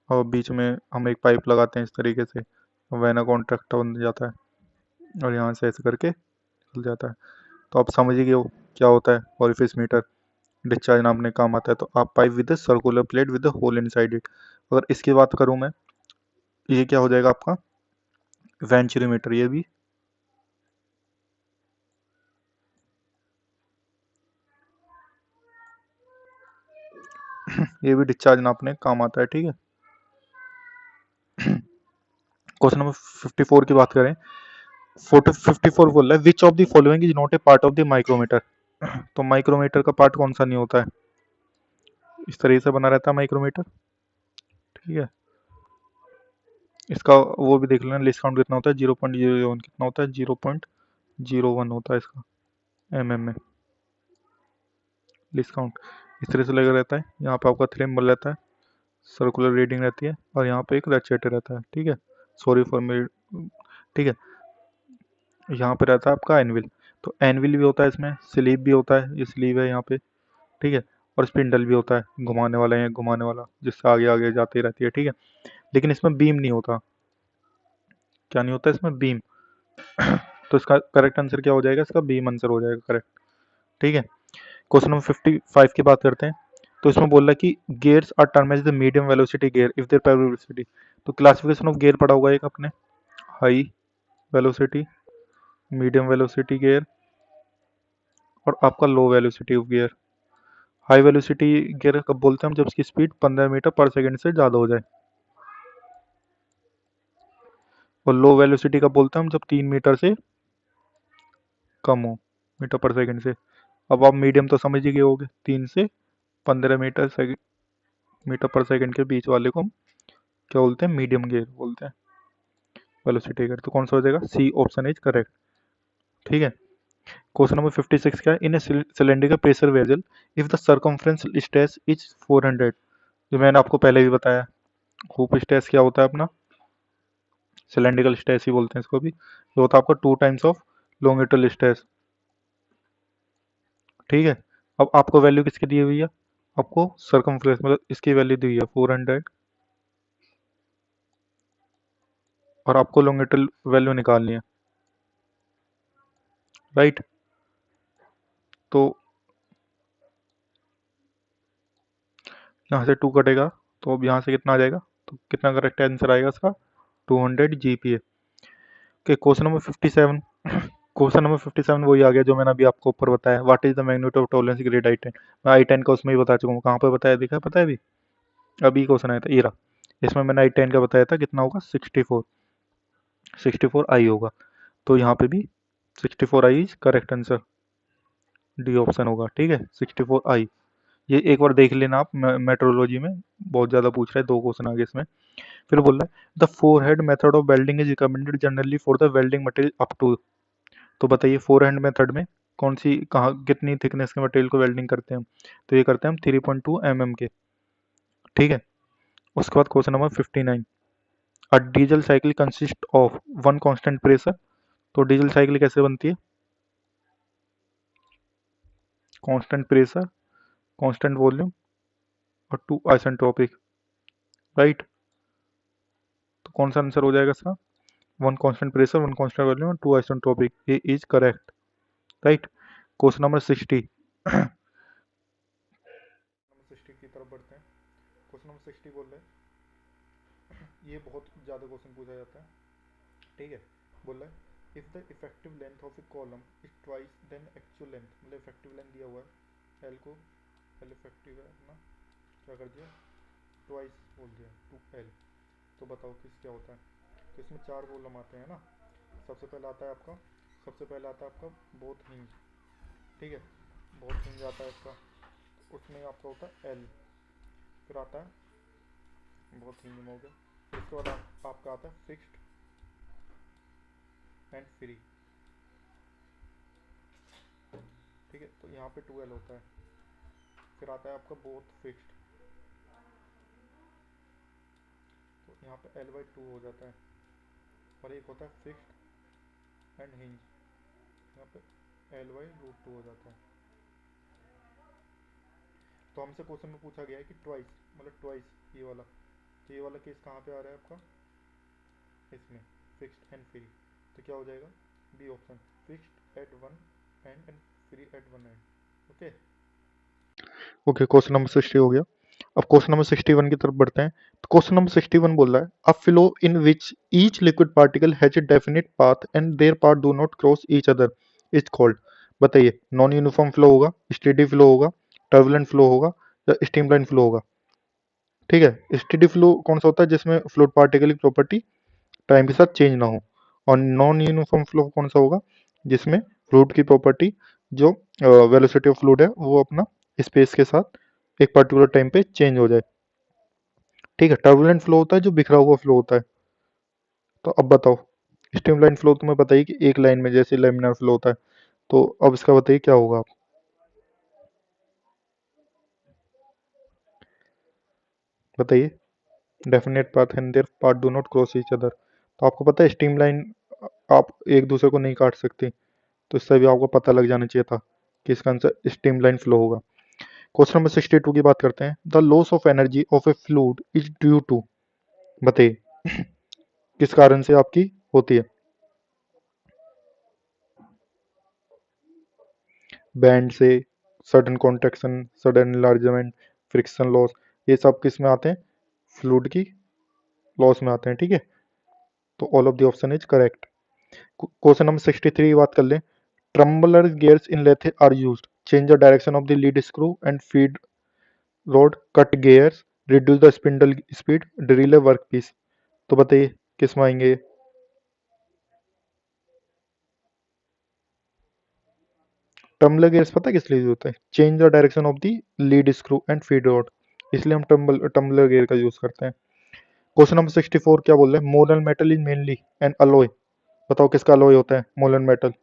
और बीच में हम एक पाइप लगाते हैं इस तरीके से, वेना कॉन्ट्रैक्टर बन जाता है, और यहाँ से ऐसे करके खुल जाता है। तो आप समझ ही गए हो क्या होता है ओरिफिस मीटर, डिस्चार्ज नापने काम आता है। तो आप pipe with circular plate with hole inside it. अगर इसकी बात करूँ मैं, ये क्या हो जाएगा आपका वेंचुरीमीटर, ये भी ये भी डिस्चार्ज नापने का काम आता है, ठीक है। क्वेश्चन नंबर 54 की बात करें, 54 बोल रहा है which of the following is not a part of the micrometer. तो माइक्रोमीटर का पार्ट कौन सा नहीं होता है, इस तरीके से बना रहता है माइक्रोमीटर, ठीक है। इसका वो भी देख लेना, लिस्ट काउंट कितना होता है, 0.01 कितना होता है, 0.01 होता है इसका एमएम में लिस्ट काउंट। इस तरह से लगा रहता है, यहाँ पे आपका थ्रेम रहता है, सर्कुलर रीडिंग रहती है, और यहाँ पे एक रेचेटर रहता है, ठीक है। सॉरी फॉर मी, ठीक है। यहाँ पे रहता है आपका एनविल। तो एनविल भी होता है इसमें, स्लीव भी होता है, ये स्लीव है यहाँ पे, ठीक है। और स्पिंडल भी होता है, घुमाने वाला या घुमाने वाला, जिससे आगे आगे जाती रहती है, ठीक है। लेकिन इसमें बीम नहीं होता, क्या नहीं होता इसमें, बीम। तो इसका करेक्ट आंसर क्या हो जाएगा, इसका बीम आंसर हो जाएगा करेक्ट, ठीक है। क्वेश्चन नंबर 55 की बात करते हैं। तो इसमें बोल रहा है कि gears are term as the medium velocity gear if their primary velocity. तो क्लासिफिकेशन ऑफ गेयर पढ़ा होगा एक अपने, high velocity, medium velocity gear, और आपका low velocity of gear. High velocity gear कब बोलते हैं हम, जब उसकी स्पीड 15 मीटर पर सेकंड से ज़्यादा हो जाए। और लो वेलोसिटी कब बोलते हैं हम, जब 3 मीटर से कम हो, मीटर पर सेकंड से। अब आप मीडियम तो समझ ही गए होगे, 3 से 15 मीटर पर सेकंड के बीच वाले को हम क्या बोलते हैं, मीडियम गियर बोलते हैं, वेलोसिटी गियर। तो कौन सा हो जाएगा, सी ऑप्शन इज करेक्ट, ठीक है। क्वेश्चन नंबर 56 क्या है, इन ए सिलेंडर का pressure vessel if the circumference stress is 400। जो मैंने आपको पहले भी बताया, हुप स्ट्रेस क्या होता है अपना, सिलेंड्रिकल स्ट्रेस ही बोलते हैं इसको भी, जो होता है आपका 2 टाइम्स ऑफ लॉन्गिट्यूडल स्ट्रेस, ठीक है। अब आपको वैल्यू किसकी दी हुई है, आपको सर्कमफ्रेंस मतलब इसकी वैल्यू दी है 400, और आपको लॉन्गिट्यूडल वैल्यू निकालनी है, राइट। तो यहाँ से 2 कटेगा, तो अब यहाँ से कितना आ जाएगा, तो कितना करेक्ट आंसर आएगा इसका, 200 जीपीए के। क्वेश्चन नंबर 57, क्वेश्चन नंबर 57 वही आ गया जो मैंने अभी आपको ऊपर बताया, what is the magnitude of tolerance grade I 10। मैं आई 10 का उसमें ही बता चुका हूँ, कहाँ पे बताया, देखा पता है अभी, अभी क्वेश्चन आया था ईरा, इसमें मैंने आई 10 का बताया था कितना होगा, 64 आई होगा। तो यहाँ पे भी 64 I is correct answer, D option होगा, ठीक है, 64 आई। ये एक बार देख लेना आप, मेट्रोलॉजी में बहुत ज़्यादा पूछ रहा है, 2 क्वेश्चन आगे इसमें। फिर बोल रहा है the forehand method of welding is recommended generally for the welding material up to. तो बताइए फोर हैंड मेथड में कौन सी, कहाँ कितनी थिकनेस के मटेरियल को वेल्डिंग करते हैं हम, तो ये करते हैं हम 3.2 mm के, ठीक है। उसके बाद question number 59, a diesel cycle consist of one constant pressure. तो डीजल साइकिल कैसे बनती है, कांस्टेंट प्रेशर, कांस्टेंट वॉल्यूम, और 2 आइसेंट्रोपिक, राइट। तो कौन सा आंसर हो जाएगा इसका, one constant pressure, one constant volume और 2 आइसेंट्रोपिक, ये is correct, right. Question number 60, number 60 की तरफ बढ़ते हैं। क्वेश्चन नंबर 60 बोल रहे हैं, ये बहुत ज़्यादा क्वेश्चन पूछा जाता है, ठीक है। बोल रहा है if the effective length of a column is twice than actual length, मतलब इफेक्टिव लेंथ दिया हुआ है एल को, एल इफेक्टिव है अपना, क्या कर दिया ट्वाइस बोल दिया टू एल। तो बताओ किस क्या होता है। तो इसमें चार कॉलम आते हैं ना। सबसे पहले आता है आपका, सबसे पहले आता है आपका बोथ हिंज, ठीक है, बोथ हिंज आता है आपका, उसमें आपका होता है एल। फिर आता है बोथ हिंज में हो गया। फिर इसके बाद आपका आता है फिक्स्ड एंड फ्री, ठीक है, तो यहाँ पे 2L होता है। फिर आता है आपका बोथ फिक्स्ड, तो यहाँ पे L/2 हो जाता है। और एक होता है फिक्स्ड एंड हिंज, यहाँ पे L/√2 हो जाता है। तो हमसे क्वेश्चन में पूछा गया है कि ट्वाइस, मतलब ट्वाइस ये वाला, तो ये वाला केस कहाँ पे आ रहा है आपका, इसमें फिक्स्ड एंड फ्री। तो क्या हो जाएगा B option, fixed at one end free at one end. Okay okay, question number 60 हो गया। अब क्वेश्चन नंबर 61 की तरफ बढ़ते हैं। तो क्वेश्चन नंबर 61 बोल रहा है a flow in which each liquid particle has a definite path and there path do not cross each other is called. बताइए, नॉन यूनिफॉर्म फ्लो होगा, स्टेडी फ्लो होगा, टर्बुलेंट फ्लो होगा या स्ट्रीमलाइन फ्लो होगा। ठीक है, स्टेडी फ्लो कौन सा होता है जिसमें फ्लूइड पार्टिकल की प्रॉपर्टी टाइम के साथ चेंज ना हो। और नॉन यूनिफॉर्म फ्लो कौन सा होगा जिसमें फ्लूइड की प्रॉपर्टी जो वेलोसिटी ऑफ फ्लूइड है वो अपना स्पेस के साथ एक पर्टिकुलर टाइम पे चेंज हो जाए। ठीक है, टर्बुलेंट फ्लो होता है जो बिखरा हुआ फ्लो होता है। तो अब बताओ, स्ट्रीमलाइन फ्लो तुम्हें बताइए कि एक लाइन में जैसे लेमिनार फ्लो होता है। तो अब इसका बताइए क्या होगा आप बताइए। Definite path and there path do not cross each other. तो आपको पता है स्ट्रीमलाइन आप एक दूसरे को नहीं काट सकते, तो इससे भी आपको पता लग जाना चाहिए था कि इसका आंसर स्ट्रीमलाइन फ्लो होगा। क्वेश्चन नंबर 62 की बात करते हैं। The loss of energy of a fluid is due to, बताइए किस कारण से आपकी होती है। बैंड से, sudden contraction, sudden enlargement, friction loss, ये सब किस में आते हैं, फ्लूइड की लॉस में आते हैं। ठीक है, तो all of the option is correct. Question number 63 की बात कर लें। Tumbler gears in lathe are used change the direction of the lead screw and feed rod, cut gears, reduce the spindle speed, drill a work piece. तो बताइए किस में आएंगे। Tumbler gears पता है किस लिए यूज होता है, change the direction of the lead screw and feed road, इसलिए हम टम्बलर गियर का यूज करते हैं। क्वेश्चन नंबर 64 क्या बोल रहे हैं। Molar metal is mainly N alloy, बताओ किसका अलॉय होता है molar metal.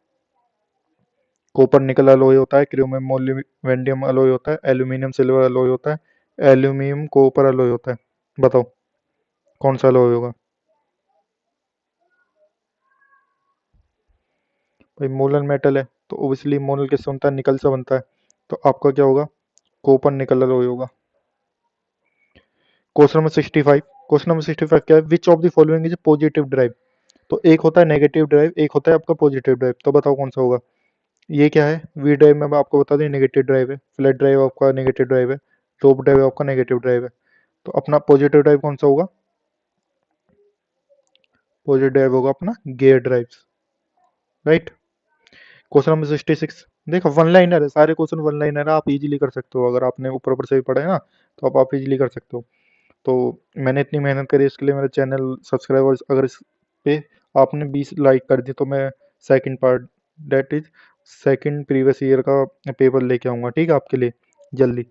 Copper nickel alloy होता है, क्रोमियम मोलिब्डेनम अलॉय होता है, एल्यूमिनियम सिल्वर अलॉय होता है, एल्यूमिनियम कॉपर अलॉय होता है। बताओ कौन सा अलॉय होगा। भाई मोलर मेटल है तो ओबियसली मोलर किससे बनता है, निकल से बनता है, तो आपका क्या होगा, कॉपर निकल अलॉय होगा। क्वेश्चन नंबर 65, क्वेश्चन नंबर 65 क्या है, which of the following is positive drive. तो एक होता है नेगेटिव ड्राइव, एक होता है आपका पॉजिटिव ड्राइव, तो बताओ कौन सा होगा। ये क्या है, वी ड्राइव में आपको बता दें नेगेटिव ड्राइव है, फ्लैट ड्राइव आपका नेगेटिव ड्राइव है, रोप ड्राइव आपका नेगेटिव ड्राइव है। तो अपना पॉजिटिव ड्राइव कौन सा होगा, पॉजिटिव ड्राइव होगा अपना gear drive, right. Question number 66, देखो वन लाइनर है, सारे क्वेश्चन वन लाइनर है, आप इजीली कर सकते हो, अगर आपने ऊपर ऊपर से भी पढ़ा है ना तो आप इजीली कर सकते हो। तो मैंने इतनी मेहनत करी इसके लिए, मेरा चैनल सब्सक्राइबर्स अगर इस पे आपने 20 लाइक कर दी तो मैं second part, that is second previous year का पेपर लेके आऊँगा, ठीक है आपके लिए जल्दी।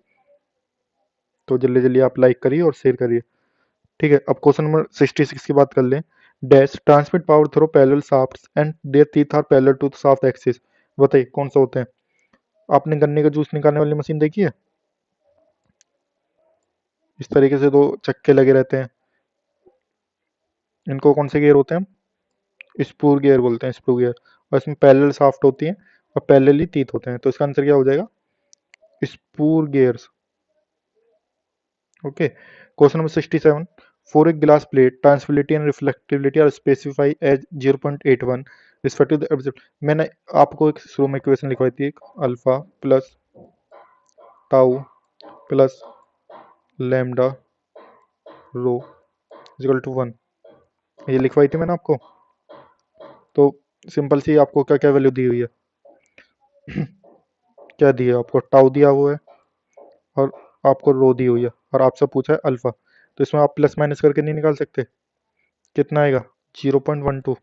तो जल्दी जल्दी आप लाइक करिए और शेयर करिए। ठीक है, अब क्वेश्चन नंबर 66 की बात कर लें। Dash transmit power through parallel shafts and their teeth are parallel to the shaft axis, बताइए कौन सा होते हैं। आपने गन्ने का जूस निकालने वाली मशीन देखी है, इस तरीके से दो चक्के लगे रहते हैं, इनको कौन से गियर होते हैं, स्पूर गियर बोलते हैं, स्क्रू गियर। और इसमें पैरेलल शाफ्ट होती है और पैरेलली टीथ होते हैं, तो इसका आंसर क्या हो जाएगा, spur gears. Okay, question number 67, for a glass plate transmissivity and reflectivity are specify as 0.81 respect to the absolute. मैंने आपको एक शुरू में इक्वेशन लिखवाई थी, एक alpha plus tau plus lambda rho equal to 1, ये लिखवाई थी मैंने आपको। तो सिंपल सी आपको क्या क्या वैल्यू दी हुई है, क्या दी है आपको, टाउ दिया हुआ है और आपको रो दी हुई है और आपसे पूछा है अल्फा। तो इसमें आप प्लस माइनस करके नहीं निकाल सकते, कितना आएगा 0.12।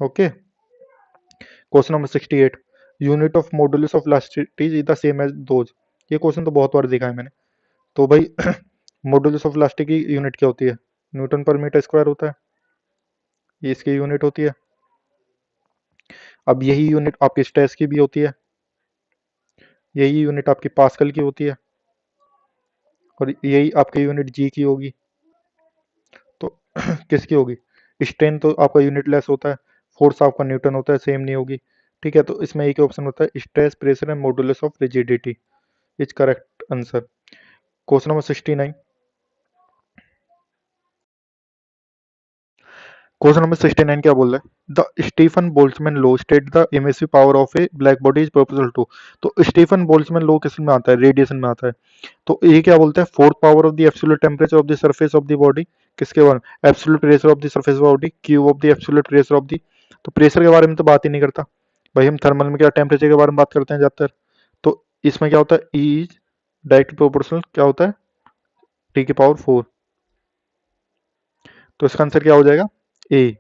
Okay. Question number 68, unit of modulus of elasticity is the same as those. ये क्वेश्चन तो बहुत बार देखा है मैंने। तो भाई मॉडुलस ऑफ इलास्टिसिटी की यूनिट क्या होती है, न्यूटन पर मीटर स्क्वायर होता है, ये इसकी यूनिट होती है। अब यही यूनिट आपकी स्ट्रेस की भी होती है, यही यूनिट आपकी पास्कल की होती है और यही आपकी यूनिट जी की होगी। तो किसकी होगी, स्ट्रेन तो आपका यूनिट लेस होता है, फोर्स आपका न्यूटन होता है, सेम नहीं होगी। ठीक है, तो इसमें एक ऑप्शन होता है stress pressure and modulus of rigidity is correct answer. Question number 69, question number 69 क्या बोल रहा है, the Stefan Boltzmann law state the emissive power of a black body is proportional to. तो स्टीफन बोल्ट्जमैन लॉ किस में आता है, radiation में आता है। तो ये क्या बोलता है, fourth power of the absolute temperature of the surface of the body, किसके बारे में, absolute pressure of the surface of body, cube of the absolute pressure of the. तो प्रेशर के बारे में तो बात ही नहीं करता भाई, हम थर्मल में क्या टेम्परेचर के बारे में बात करते हैं ज्यादातर। तो इसमें क्या होता है, ई इज डायरेक्ट प्रोपोर्शनल क्या होता है, टी की पावर 4। तो इसका आंसर क्या हो जाएगा, a,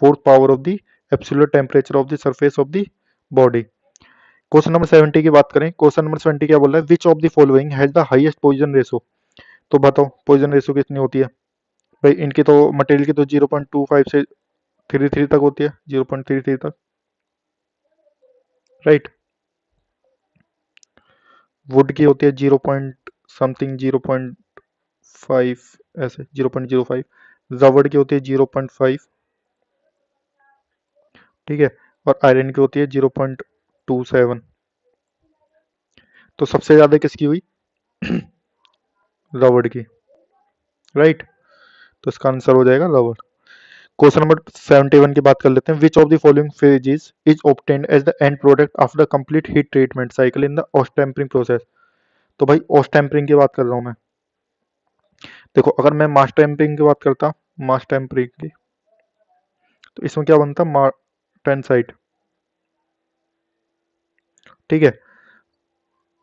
fourth power of the absolute temperature of the surface of the body. Question number 70 की बात करें, क्वेश्चन नंबर 70 क्या बोल रहा है, which of the following has the highest Poisson ratio. तो बताओ पॉइजन रेशो कितनी होती है भाई, इनकी तो मटेरियल की तो 0.25 से 33 तक होती है, 0.33 तक, राइट। वुड की होती है 0 पॉइंट समथिंग, 0.5, ऐसे 0.05। रबड़ की होती है 0.5, ठीक है, और आयरन की होती है 0.27। तो सबसे ज्यादा किसकी हुई, रबड़ की, राइट। तो इसका आंसर हो जाएगा रबड़। क्वेश्चन नंबर 71 की बात कर लेते हैं, which of the following phases is obtained as the end product after complete heat treatment cycle in the austempering process. तो भाई ऑस्टेम्परिंग की बात कर रहा हूं मैं। देखो अगर मैं मास टेम्परिंग की बात करता, मास टेम्परिंग की, तो इसमें क्या बनता, टेंसाइट, ठीक है।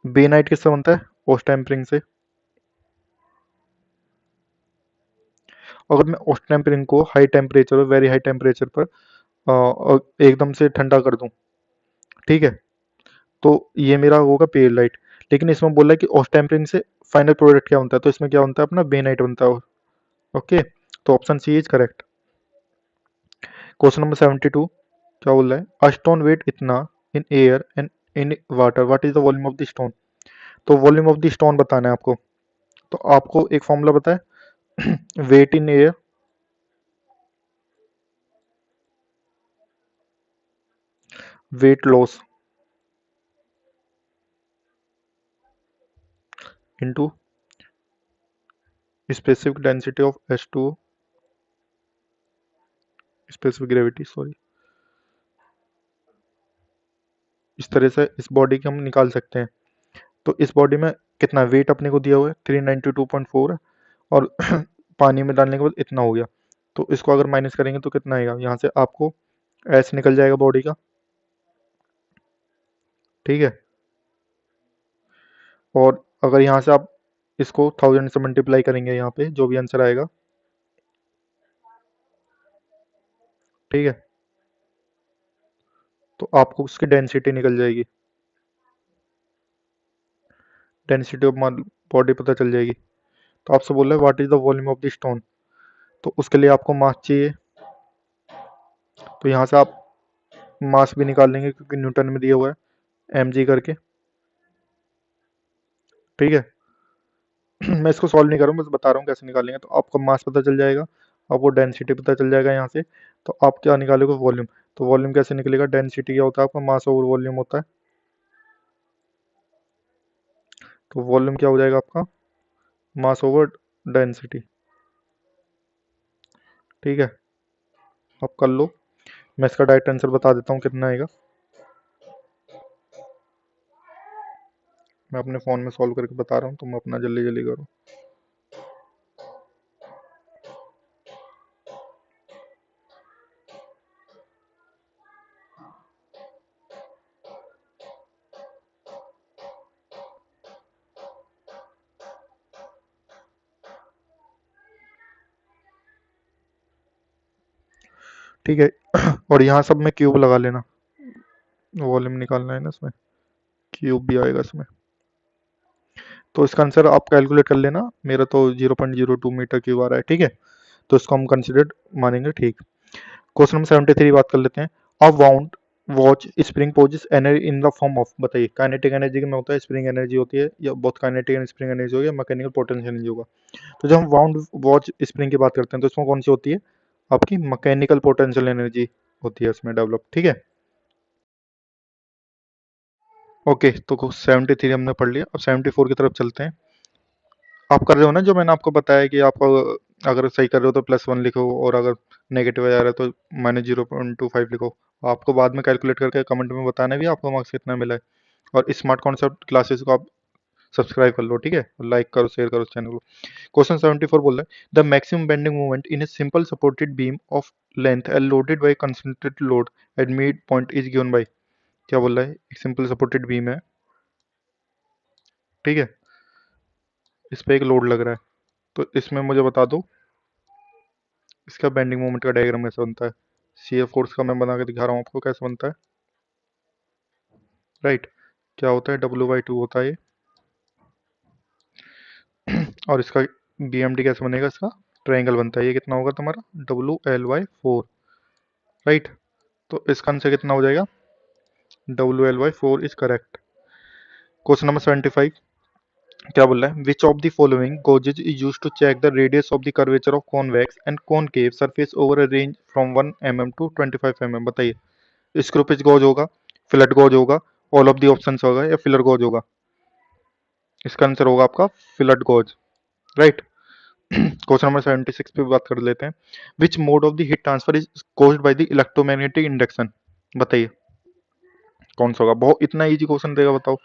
बेनाइट किससे बनता है, ऑस्टेम्परिंग से। अगर मैं ऑस्टेम्परिंग को high temperature, very high temperature पर एकदम से ठंडा कर दूं, ठीक है, तो ये मेरा होगा पेल लाइट। लेकिन इसमें बोला है कि ऑस्टेम्परिंग से फाइनल प्रोडक्ट क्या बनता है, तो इसमें क्या बनता है अपना बेनाइट बनता है। ओके, तो option C is correct. Question number 72 क्या बोल रहा है, अ स्टोन वेट इतना in air and in water, what is the volume of the stone. तो वॉल्यूम ऑफ द स्टोन बताना है आपको। तो आपको एक फॉर्मूला पता है, weight in air weight loss into specific density of H2O, specific gravity, sorry. इस तरह से इस बॉडी की हम निकाल सकते हैं। तो इस बॉडी में कितना वेट अपने को दिया हुआ है, 392.4 है, और पानी में डालने के बाद इतना हो गया। तो इसको अगर माइनस करेंगे तो कितना आएगा, यहाँ से आपको एस निकल जाएगा बॉडी का, ठीक है। और अगर यहाँ से आप इसको 1000 से मल्टीप्लाई करेंगे, यहाँ पे जो भी आंसर आएगा, ठीक है, तो आपको उसकी डेंसिटी निकल जाएगी, डेंसिटी ऑफ बॉडी पता चल जाएगी। तो आपसे बोल रहा है what is the volume of the stone, तो उसके लिए आपको मास चाहिए। तो यहाँ से आप मास भी निकाल लेंगे क्योंकि न्यूटन में दिया हुआ है mg करके, ठीक है। मैं इसको सॉल्व नहीं कर रहा हूँ, बस बता रहा हूँ कैसे निकालेंगे। तो आपको मास पता चल जाएगा, आपको डेंसिटी पता चल जाएगा यहाँ से। तो आप क्या निकालोगे, वॉल्यूम। तो वॉल्यूम कैसे निकलेगा, डेंसिटी क्या होता है आपका, मास ओवर वॉल्यूम होता है। तो वॉल्यूम क्या हो जाएगा आपका, मास ओवर डेंसिटी, ठीक है। आप कर लो, मैं इसका डायरेक्ट आंसर बता देता हूँ कितना आएगा। मैं अपने फ़ोन में सॉल्व करके बता रहा हूँ, तुम अपना जल्दी जल्दी करो। ठीक है। और यहाँ सब में क्यूब लगा लेना, वॉल्यूम निकालना है ना इसमें, क्यूब भी आएगा इसमें। तो इसका आंसर आप कैलकुलेट कर लेना, मेरा तो 0.02 मीटर क्यूब आ रहा है, ठीक है। तो इसको हम कंसिडर मानेंगे, ठीक। क्वेश्चन नंबर 73 बात कर लेते हैं। A wound watch spring possess energy in the form of, बताइए काइनेटिक एनर्जी में होता है, स्प्रिंग एनर्जी होती है, या बहुत काइनेटिक एंड स्प्रिंग एनर्जी होगी, या मैकेनिकल पोटेंशियल एनर्जी होगा। तो जब हम वाउंड वॉच स्प्रिंग की बात करते हैं तो इसमें कौन सी होती है, आपकी मैकेनिकल पोटेंशियल एनर्जी होती है इसमें डेवलप, ठीक है। ओके, तो 73 हमने पढ़ लिया, अब 74 की तरफ चलते हैं। आप कर रहे हो ना जो मैंने आपको बताया कि आपको अगर सही कर रहे हो तो +1 लिखो, और अगर नेगेटिव आ रहा है तो -0.25 लिखो। आपको बाद में कैलकुलेट करके कमेंट में बताना भी आपको मार्क्स कितना मिला है। और स्मार्ट कॉन्सेप्ट क्लासेस को आप सब्सक्राइब कर लो, ठीक है, लाइक करो, शेयर करो चैनल को। क्वेश्चन 74 बोल रहा है the maximum bending moment in a simple supported beam of length L loaded by concentrated load at mid point is given by, क्या बोल रहा है, एक सिंपल सपोर्टेड बीम है, ठीक है, इस पे एक लोड लग रहा है, तो इसमें मुझे बता दो इसका बेंडिंग मोमेंट का डायग्राम कैसे बनता है। शियर फोर्स का मैं बना के दिखा रहा हूँ आपको कैसे बनता है, राइट। क्या होता है, W/2 होता है ये। और इसका BMD कैसे बनेगा, इसका ट्रायंगल बनता है, ये कितना होगा तुम्हारा WL/4, राइट। तो इसका आंसर कितना हो जाएगा, WL/4 is correct. Question number 75 क्या बोल रहा है, which of the following gauges is used to check the radius of the curvature of convex and concave surface over a range from 1 mm to 25 mm, बताइए। Screw pitch gauge होगा, fillet gauge होगा, all of the options होगा, या filler gauge होगा। इसका answer होगा आपका fillet gauge, right. Question number 76 पे बात कर लेते हैं। Which mode of the heat transfer is caused by the electromagnetic induction, बताइए कौन सा होगा। बहुत इतना इजी क्वेश्चन देगा, बताओ।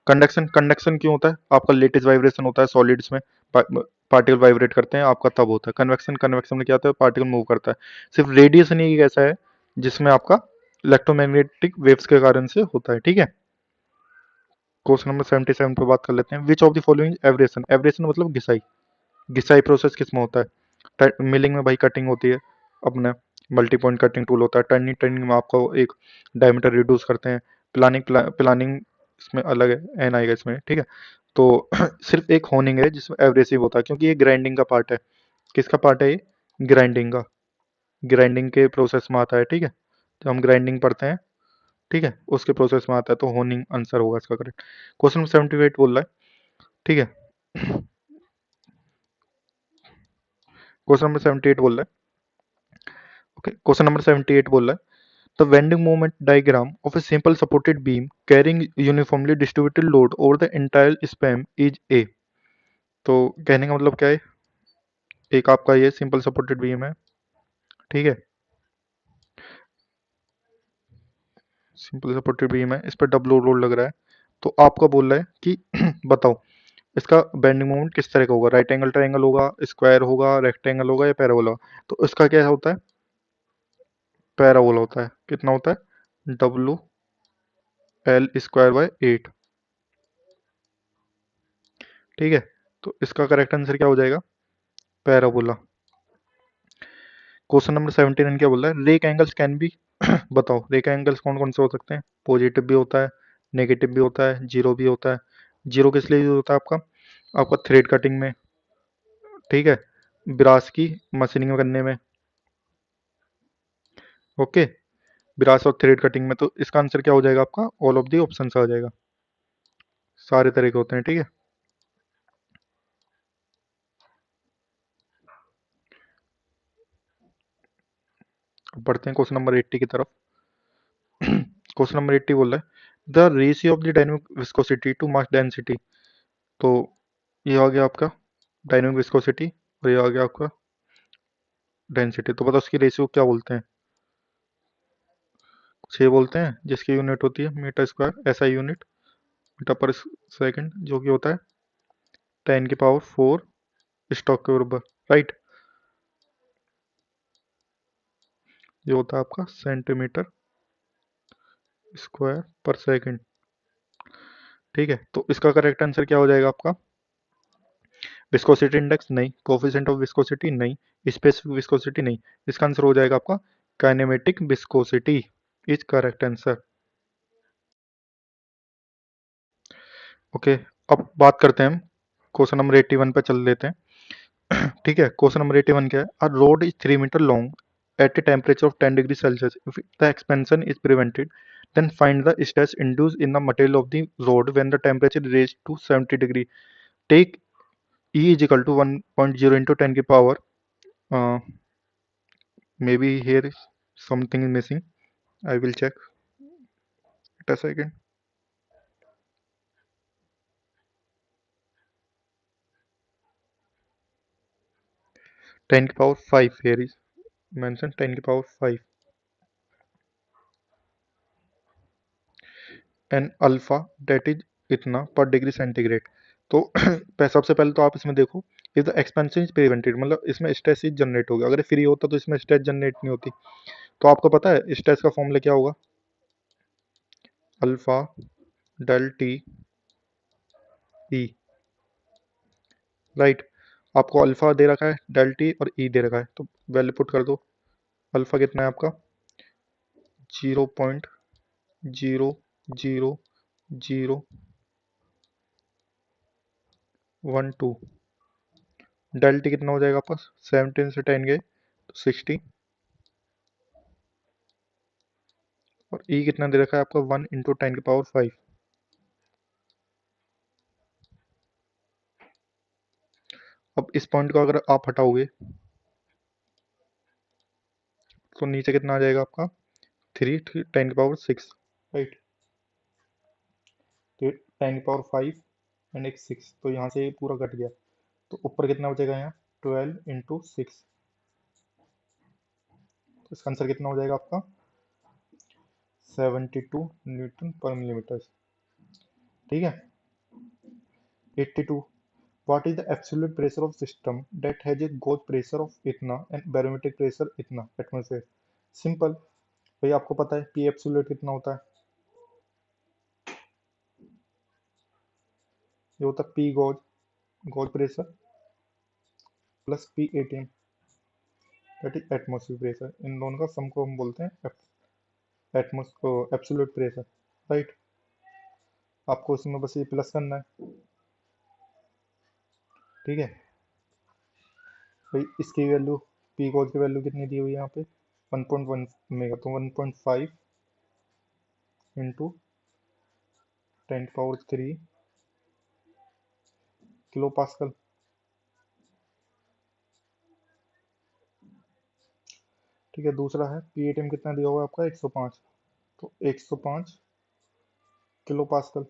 कंडक्शन, कंडक्शन क्यों होता है, आपका लेटेस्ट वाइब्रेशन होता है सॉलिड्स में, पार्टिकल वाइब्रेट करते हैं आपका, तब होता है कन्वेक्शन। कन्वेक्शन में क्या होता है, पार्टिकल मूव करता है। सिर्फ रेडिएशन ही एक ऐसा है जिसमें आपका इलेक्ट्रोमैग्नेटिक वेव्स के कारण से होता है, ठीक है। क्वेश्चन नंबर 77 पे बात कर लेते हैं। Which of the following aberration, aberration मतलब घिसाई, घिसाई प्रोसेस किसमें होता है, मिलिंग में भाई कटिंग होती है, अपने मल्टी पॉइंट कटिंग टूल होता है। टर्निंग, टर्निंग में आपको एक डायमीटर रिड्यूस करते हैं। प्लानिंग, प्लानिंग इसमें अलग है, एन आएगा इसमें, ठीक है। तो सिर्फ एक होनिंग है जिसमें एवरेसिव होता है, क्योंकि ये ग्राइंडिंग का पार्ट है। किसका पार्ट है ये, ग्राइंडिंग का, ग्राइंडिंग के प्रोसेस में आता है, ठीक है। जब हम ग्राइंडिंग पढ़ते हैं, ठीक है, उसके प्रोसेस में आता है, तो होनिंग आंसर होगा इसका करेक्ट। क्वेश्चन 78 बोल रहा है, ठीक है। क्वेश्चन नंबर 78 बोल रहा है, ओके, क्वेश्चन नंबर 78 बोल रहा है the bending moment diagram of a simple supported beam carrying uniformly distributed load over the entire span is A। तो कहने का मतलब क्या है, एक आपका ये सिंपल सपोर्टेड बीम है, ठीक है, सिंपल सपोर्टेड बीम है, इस पर डब्ल्यू लोड लग रहा है। तो आपका बोल रहा है कि बताओ इसका बेंडिंग मोमेंट किस तरह का होगा, राइट एंगल ट्रायंगल होगा, स्क्वायर होगा, रेक्टेंगल होगा, या पैराबोला होगा। तो इसका क्या होता है, पैराबोला होता है। कितना होता है, WL²/8, ठीक है। तो इसका करेक्ट आंसर क्या हो जाएगा, पैराबोला। क्वेश्चन नंबर 79 क्या बोल रहा है, रेक एंगल्स कैन बी बताओ रेक एंगल्स कौन कौन से हो सकते हैं, पॉजिटिव भी होता है, नेगेटिव भी होता है, जीरो भी होता है। जीरो किस लिए यूज होता है आपका, आपका थ्रेड कटिंग में, ठीक है, ब्रास की मशीनिंग करने में, ओके, ब्रास और थ्रेड कटिंग में। तो इसका आंसर क्या हो जाएगा आपका, ऑल ऑफ दी ऑप्शन आ जाएगा, सारे तरह के होते हैं, ठीक है। अब बढ़ते हैं क्वेश्चन नंबर 80 की तरफ। क्वेश्चन नंबर 80 बोल रहा है the ratio of the dynamic viscosity to mass density. तो ये आ गया आपका डायनेमिक विस्कोसिटी, और ये आ गया आपका डेंसिटी। तो बताओ उसकी रेशियो क्या बोलते हैं, 6 बोलते हैं, जिसकी यूनिट होती है मीटर स्क्वायर, ऐसा यूनिट मीटर पर सेकंड, जो कि होता है 10⁴ स्टॉक के बराबर, राइट। ये होता है आपका सेंटीमीटर स्क्वायर पर सेकंड, ठीक है। तो इसका करेक्ट आंसर क्या हो जाएगा आपका, विस्कोसिटी इंडेक्स नहीं, कोफिशिएंट ऑफ विस्कोसिटी नहीं, स्पेसिफिक विस्कोसिटी नहीं। इसका आंसर हो जाएगा आपका kinematic viscosity is correct answer. Okay, अब बात करते हैं हम क्वेश्चन नंबर 81 पे चल लेते हैं। ठीक है, क्वेश्चन नंबर 81 क्या है? A rod is 3 metre long at a temperature of 10 degree Celsius. If the expansion is prevented, then find the stress induced in the material of the road when the temperature is raised to 70 degree. Take E is equal to 1.0 into 10 की power. uh, Maybe here is something is missing. I will check it a second. 10 की power 5 here is mentioned, 10 की power 5 N alpha that is इतना पर degree centigrade. तो सबसे पहले तो आप इसमें देखो, if the expansion is prevented, मतलब इसमें स्ट्रेस इज जनरेट होगा। अगर फ्री होता तो इसमें स्ट्रेस जनरेट नहीं होती। तो आपको पता है स्ट्रेस का फॉर्मूला क्या होगा? Alpha del T E, right. आपको अल्फा दे रखा है, डेल टी और ई दे रखा है, तो वैल्यू पुट कर दो। अल्फा कितना है आपका? 0.000012। डेल टी कितना हो जाएगा आपका? 17 से 10 गए तो 60, और ई कितना दे रखा है आपका? 1 × 10⁵ अब इस पॉइंट को अगर आप हटाओगे तो नीचे कितना आ जाएगा आपका? 3 × 10⁶, राइट। तो 10⁵ एंड एक 6, तो यहाँ से ये पूरा कट गया। तो ऊपर कितना बचेगा यहाँ? 12 × 6। तो इसका आंसर कितना हो जाएगा आपका? 72 न्यूटन पर मिलीमीटर। ठीक है। 82, what is the absolute pressure of system that has a gauge pressure of इतना and barometric pressure इतना atmosphere? सिंपल भाई, आपको पता है पी एब्सोल्यूट कितना होता है? ये होता है p gauge, gauge pressure plus p ATM, that is atmosphere pressure. इन दोनों का सम को हम बोलते हैं एब्सोल्यूट प्रेशर, राइट। आपको उसमें बस ये प्लस करना है। ठीक है भाई, इसकी वैल्यू, पी गॉज की वैल्यू कितनी दी हुई है यहाँ पे? 1.1 मेगा, तो 1.5 इंटू 10⁻³ किलो पास्कल। ठीक है, दूसरा है पी एटीएम कितना दिया हुआ है आपका? 105, तो 105 किलो पास्कल,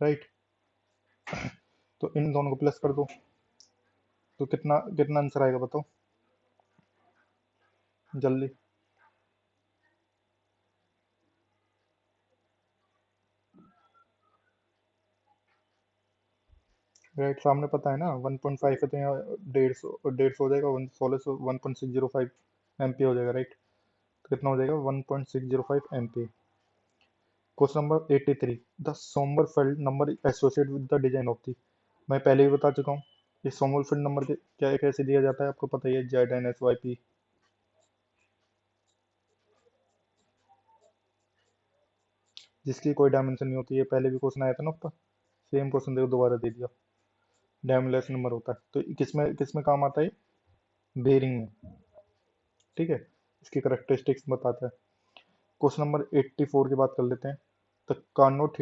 राइट। तो इन दोनों को प्लस कर दो, तो कितना कितना आंसर आएगा बताओ जल्दी। राइट, सामने पता है ना 1.5 है, तो यहाँ 150 हो जाएगा, 1601.605 एमपी हो जाएगा, राइट। तो कितना हो जाएगा? 1.605 MP. Question number 83, the Sommerfeld number associated with the design of the, मैं पहले भी बता चुका हूँ। ये सोमरफेल्ड नंबर के क्या कैसे दिया जाता है आपको पता ही है, Z N S Y P. जिसकी कोई डायमेंशन नहीं होती है, पहले भी क्वेश्चन आया था ना ऊपर, सेम क्वेश्चन देखो दोबारा दे दिया। डायमेंशनलेस नंबर होता है, तो किसमें किसमें काम आता है? बेरिंग में। ठीक है, इसकी करेक्टरिस्टिक्स बताता है। क्वेश्चन नंबर 84 की बात कर लेते हैं। The Carnot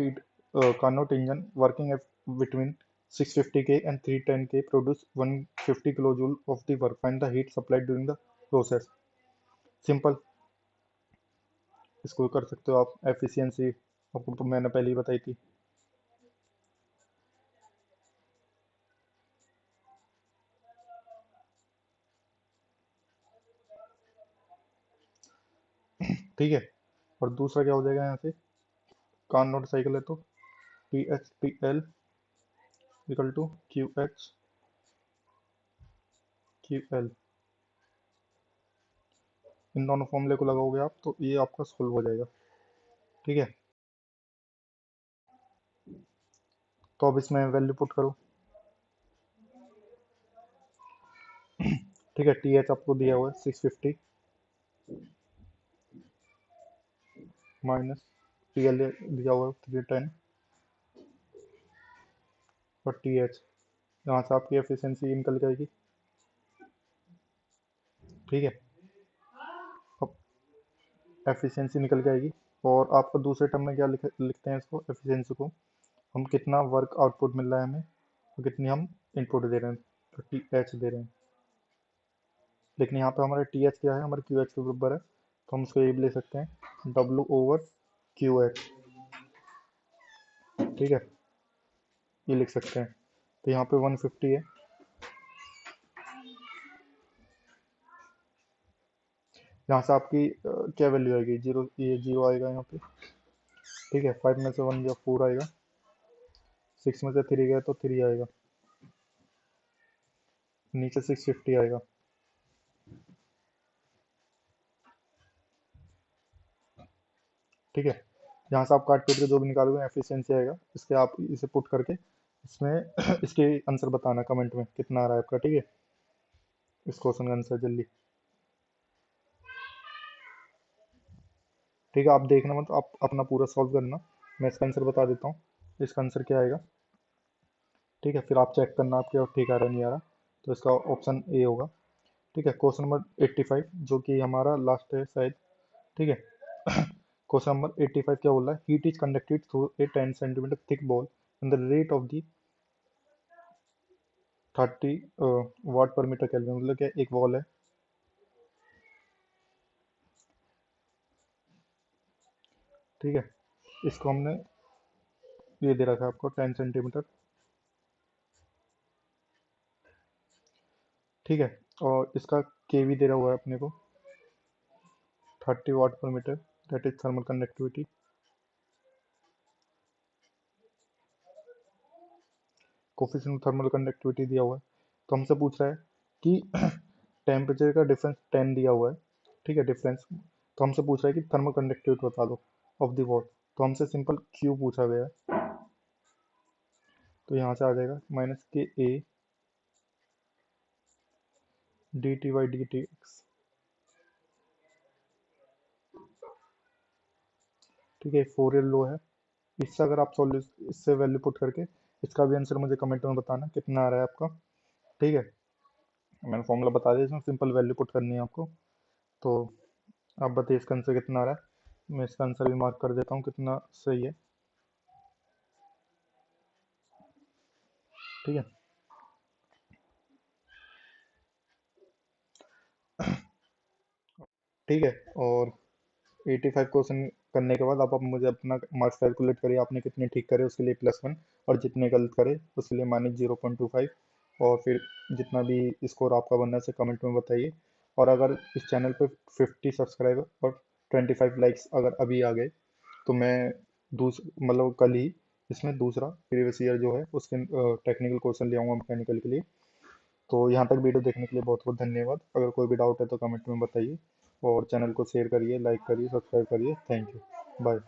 engine working at between 650 के एंड 310 के produce 150 kilo joule of the work, find the heat supplied during the process. Simple, इसको कर सकते हो आप। एफिशिएंसी आपको तो मैंने पहले ही बताई थी। ठीक है, और दूसरा क्या हो जाएगा यहाँ से? कार्नोट साइकिल है तो p h p l equal to q h q l. इन दोनों फॉर्मूले को लगाओगे आप तो ये आपका सोल्व हो जाएगा। ठीक है, तो अब इसमें वैल्यू पुट करो। ठीक है, टी एच आपको दिया हुआ है 650 माइनस टी एल दिया हुआ है 310 और टी एच, यहाँ से आपकी एफिशिएंसी निकल जाएगी। ठीक है, अब एफिशिएंसी निकल जाएगी और आपको दूसरे टर्म में क्या लिखते हैं इसको, एफिशिएंसी को हम कितना वर्क आउटपुट मिल रहा है हमें और कितनी हम इनपुट दे रहे हैं, तो टी एच दे रहे हैं। लेकिन यहाँ पे हमारा टी एच क्या है, हमारे क्यू एच के बराबर है, तो हम उसको ये भी ले सकते हैं डब्ल्यू ओवर क्यू एच। ठीक है, ये लिख सकते हैं। तो यहाँ पे 150 है, यहाँ से आपकी क्या वैल्यू आएगी, जीरो, ये जीरो आएगा यहाँ पे। ठीक है, 5 में से 1 गया 4 आएगा, 6 में से 3 गया तो 3 आएगा, नीचे 650 आएगा। ठीक है, यहाँ से आप काट पीट के जो भी निकालोगे एफिशिएंसी आएगा, इसके आप इसे पुट करके इसमें इसके आंसर बताना कमेंट में कितना आ रहा है आपका। ठीक है, इस क्वेश्चन का आंसर जल्दी। ठीक है, आप देखना मत, आप अपना पूरा सॉल्व करना, मैं इसका आंसर बता देता हूँ। इसका आंसर क्या आएगा, ठीक है, फिर आप चेक करना आपके और ठीक आ रहा नहीं आ रहा, तो इसका ऑप्शन ए होगा। ठीक है, क्वेश्चन नंबर 85 जो कि हमारा लास्ट है शायद। ठीक है, क्वेश्चन नंबर 85 क्या बोल रहा है, heat is conducted through a 10 centimetre thick ball in the rate of the 30 watt पर मीटर केल्विन। मतलब क्या, एक बॉल है, ठीक है, इसको हमने ये दे रखा है आपको 10 सेंटीमीटर। ठीक है, और इसका के भी दे रहा हुआ है अपने को 30 वाट पर metre, that is thermal conductivity. Coefficient thermal conductivity दिया हुआ है, तो हमसे पूछ रहा है कि टेम्परेचर का डिफरेंस 10 दिया हुआ है। ठीक है, डिफरेंस, तो हमसे पूछ रहा है कि थर्मल कंडक्टिविटी बता दो ऑफ द वॉल, तो हमसे सिंपल क्यू पूछा गया है, तो यहाँ से आ जाएगा minus K A D T Y D T X. ठीक है, फोरियर लो है, इससे अगर आप सॉल्व इससे वैल्यू पुट करके इसका भी आंसर मुझे कमेंट में बताना कितना आ रहा है आपका। ठीक है, मैंने फॉर्मूला बता दिया, इसमें सिंपल वैल्यू पुट करनी है आपको। तो आप बताइए इसका आंसर कितना आ रहा है, मैं इसका आंसर भी मार्क कर देता हूँ कितना सही है। ठीक है, ठीक है, और 85 क्वेश्चन करने के बाद आप मुझे अपना मार्क्स कैलकुलेट करिए, आपने कितने ठीक करे उसके लिए +1, और जितने गलत करे उसके लिए -0.25, और फिर जितना भी स्कोर आपका बनना है उसे कमेंट में बताइए। और अगर इस चैनल पे 50 सब्सक्राइबर और 25 लाइक्स अगर अभी आ गए, तो मैं मतलब कल ही इसमें दूसरा प्रीवियस ईयर जो है उसके टेक्निकल क्वेश्चन ले आऊँगा मैकेनिकल के लिए। तो यहाँ तक वीडियो देखने के लिए बहुत बहुत धन्यवाद। अगर कोई भी डाउट है तो कमेंट में बताइए, और चैनल को शेयर करिए, लाइक करिए, सब्सक्राइब करिए। Thank you, bye.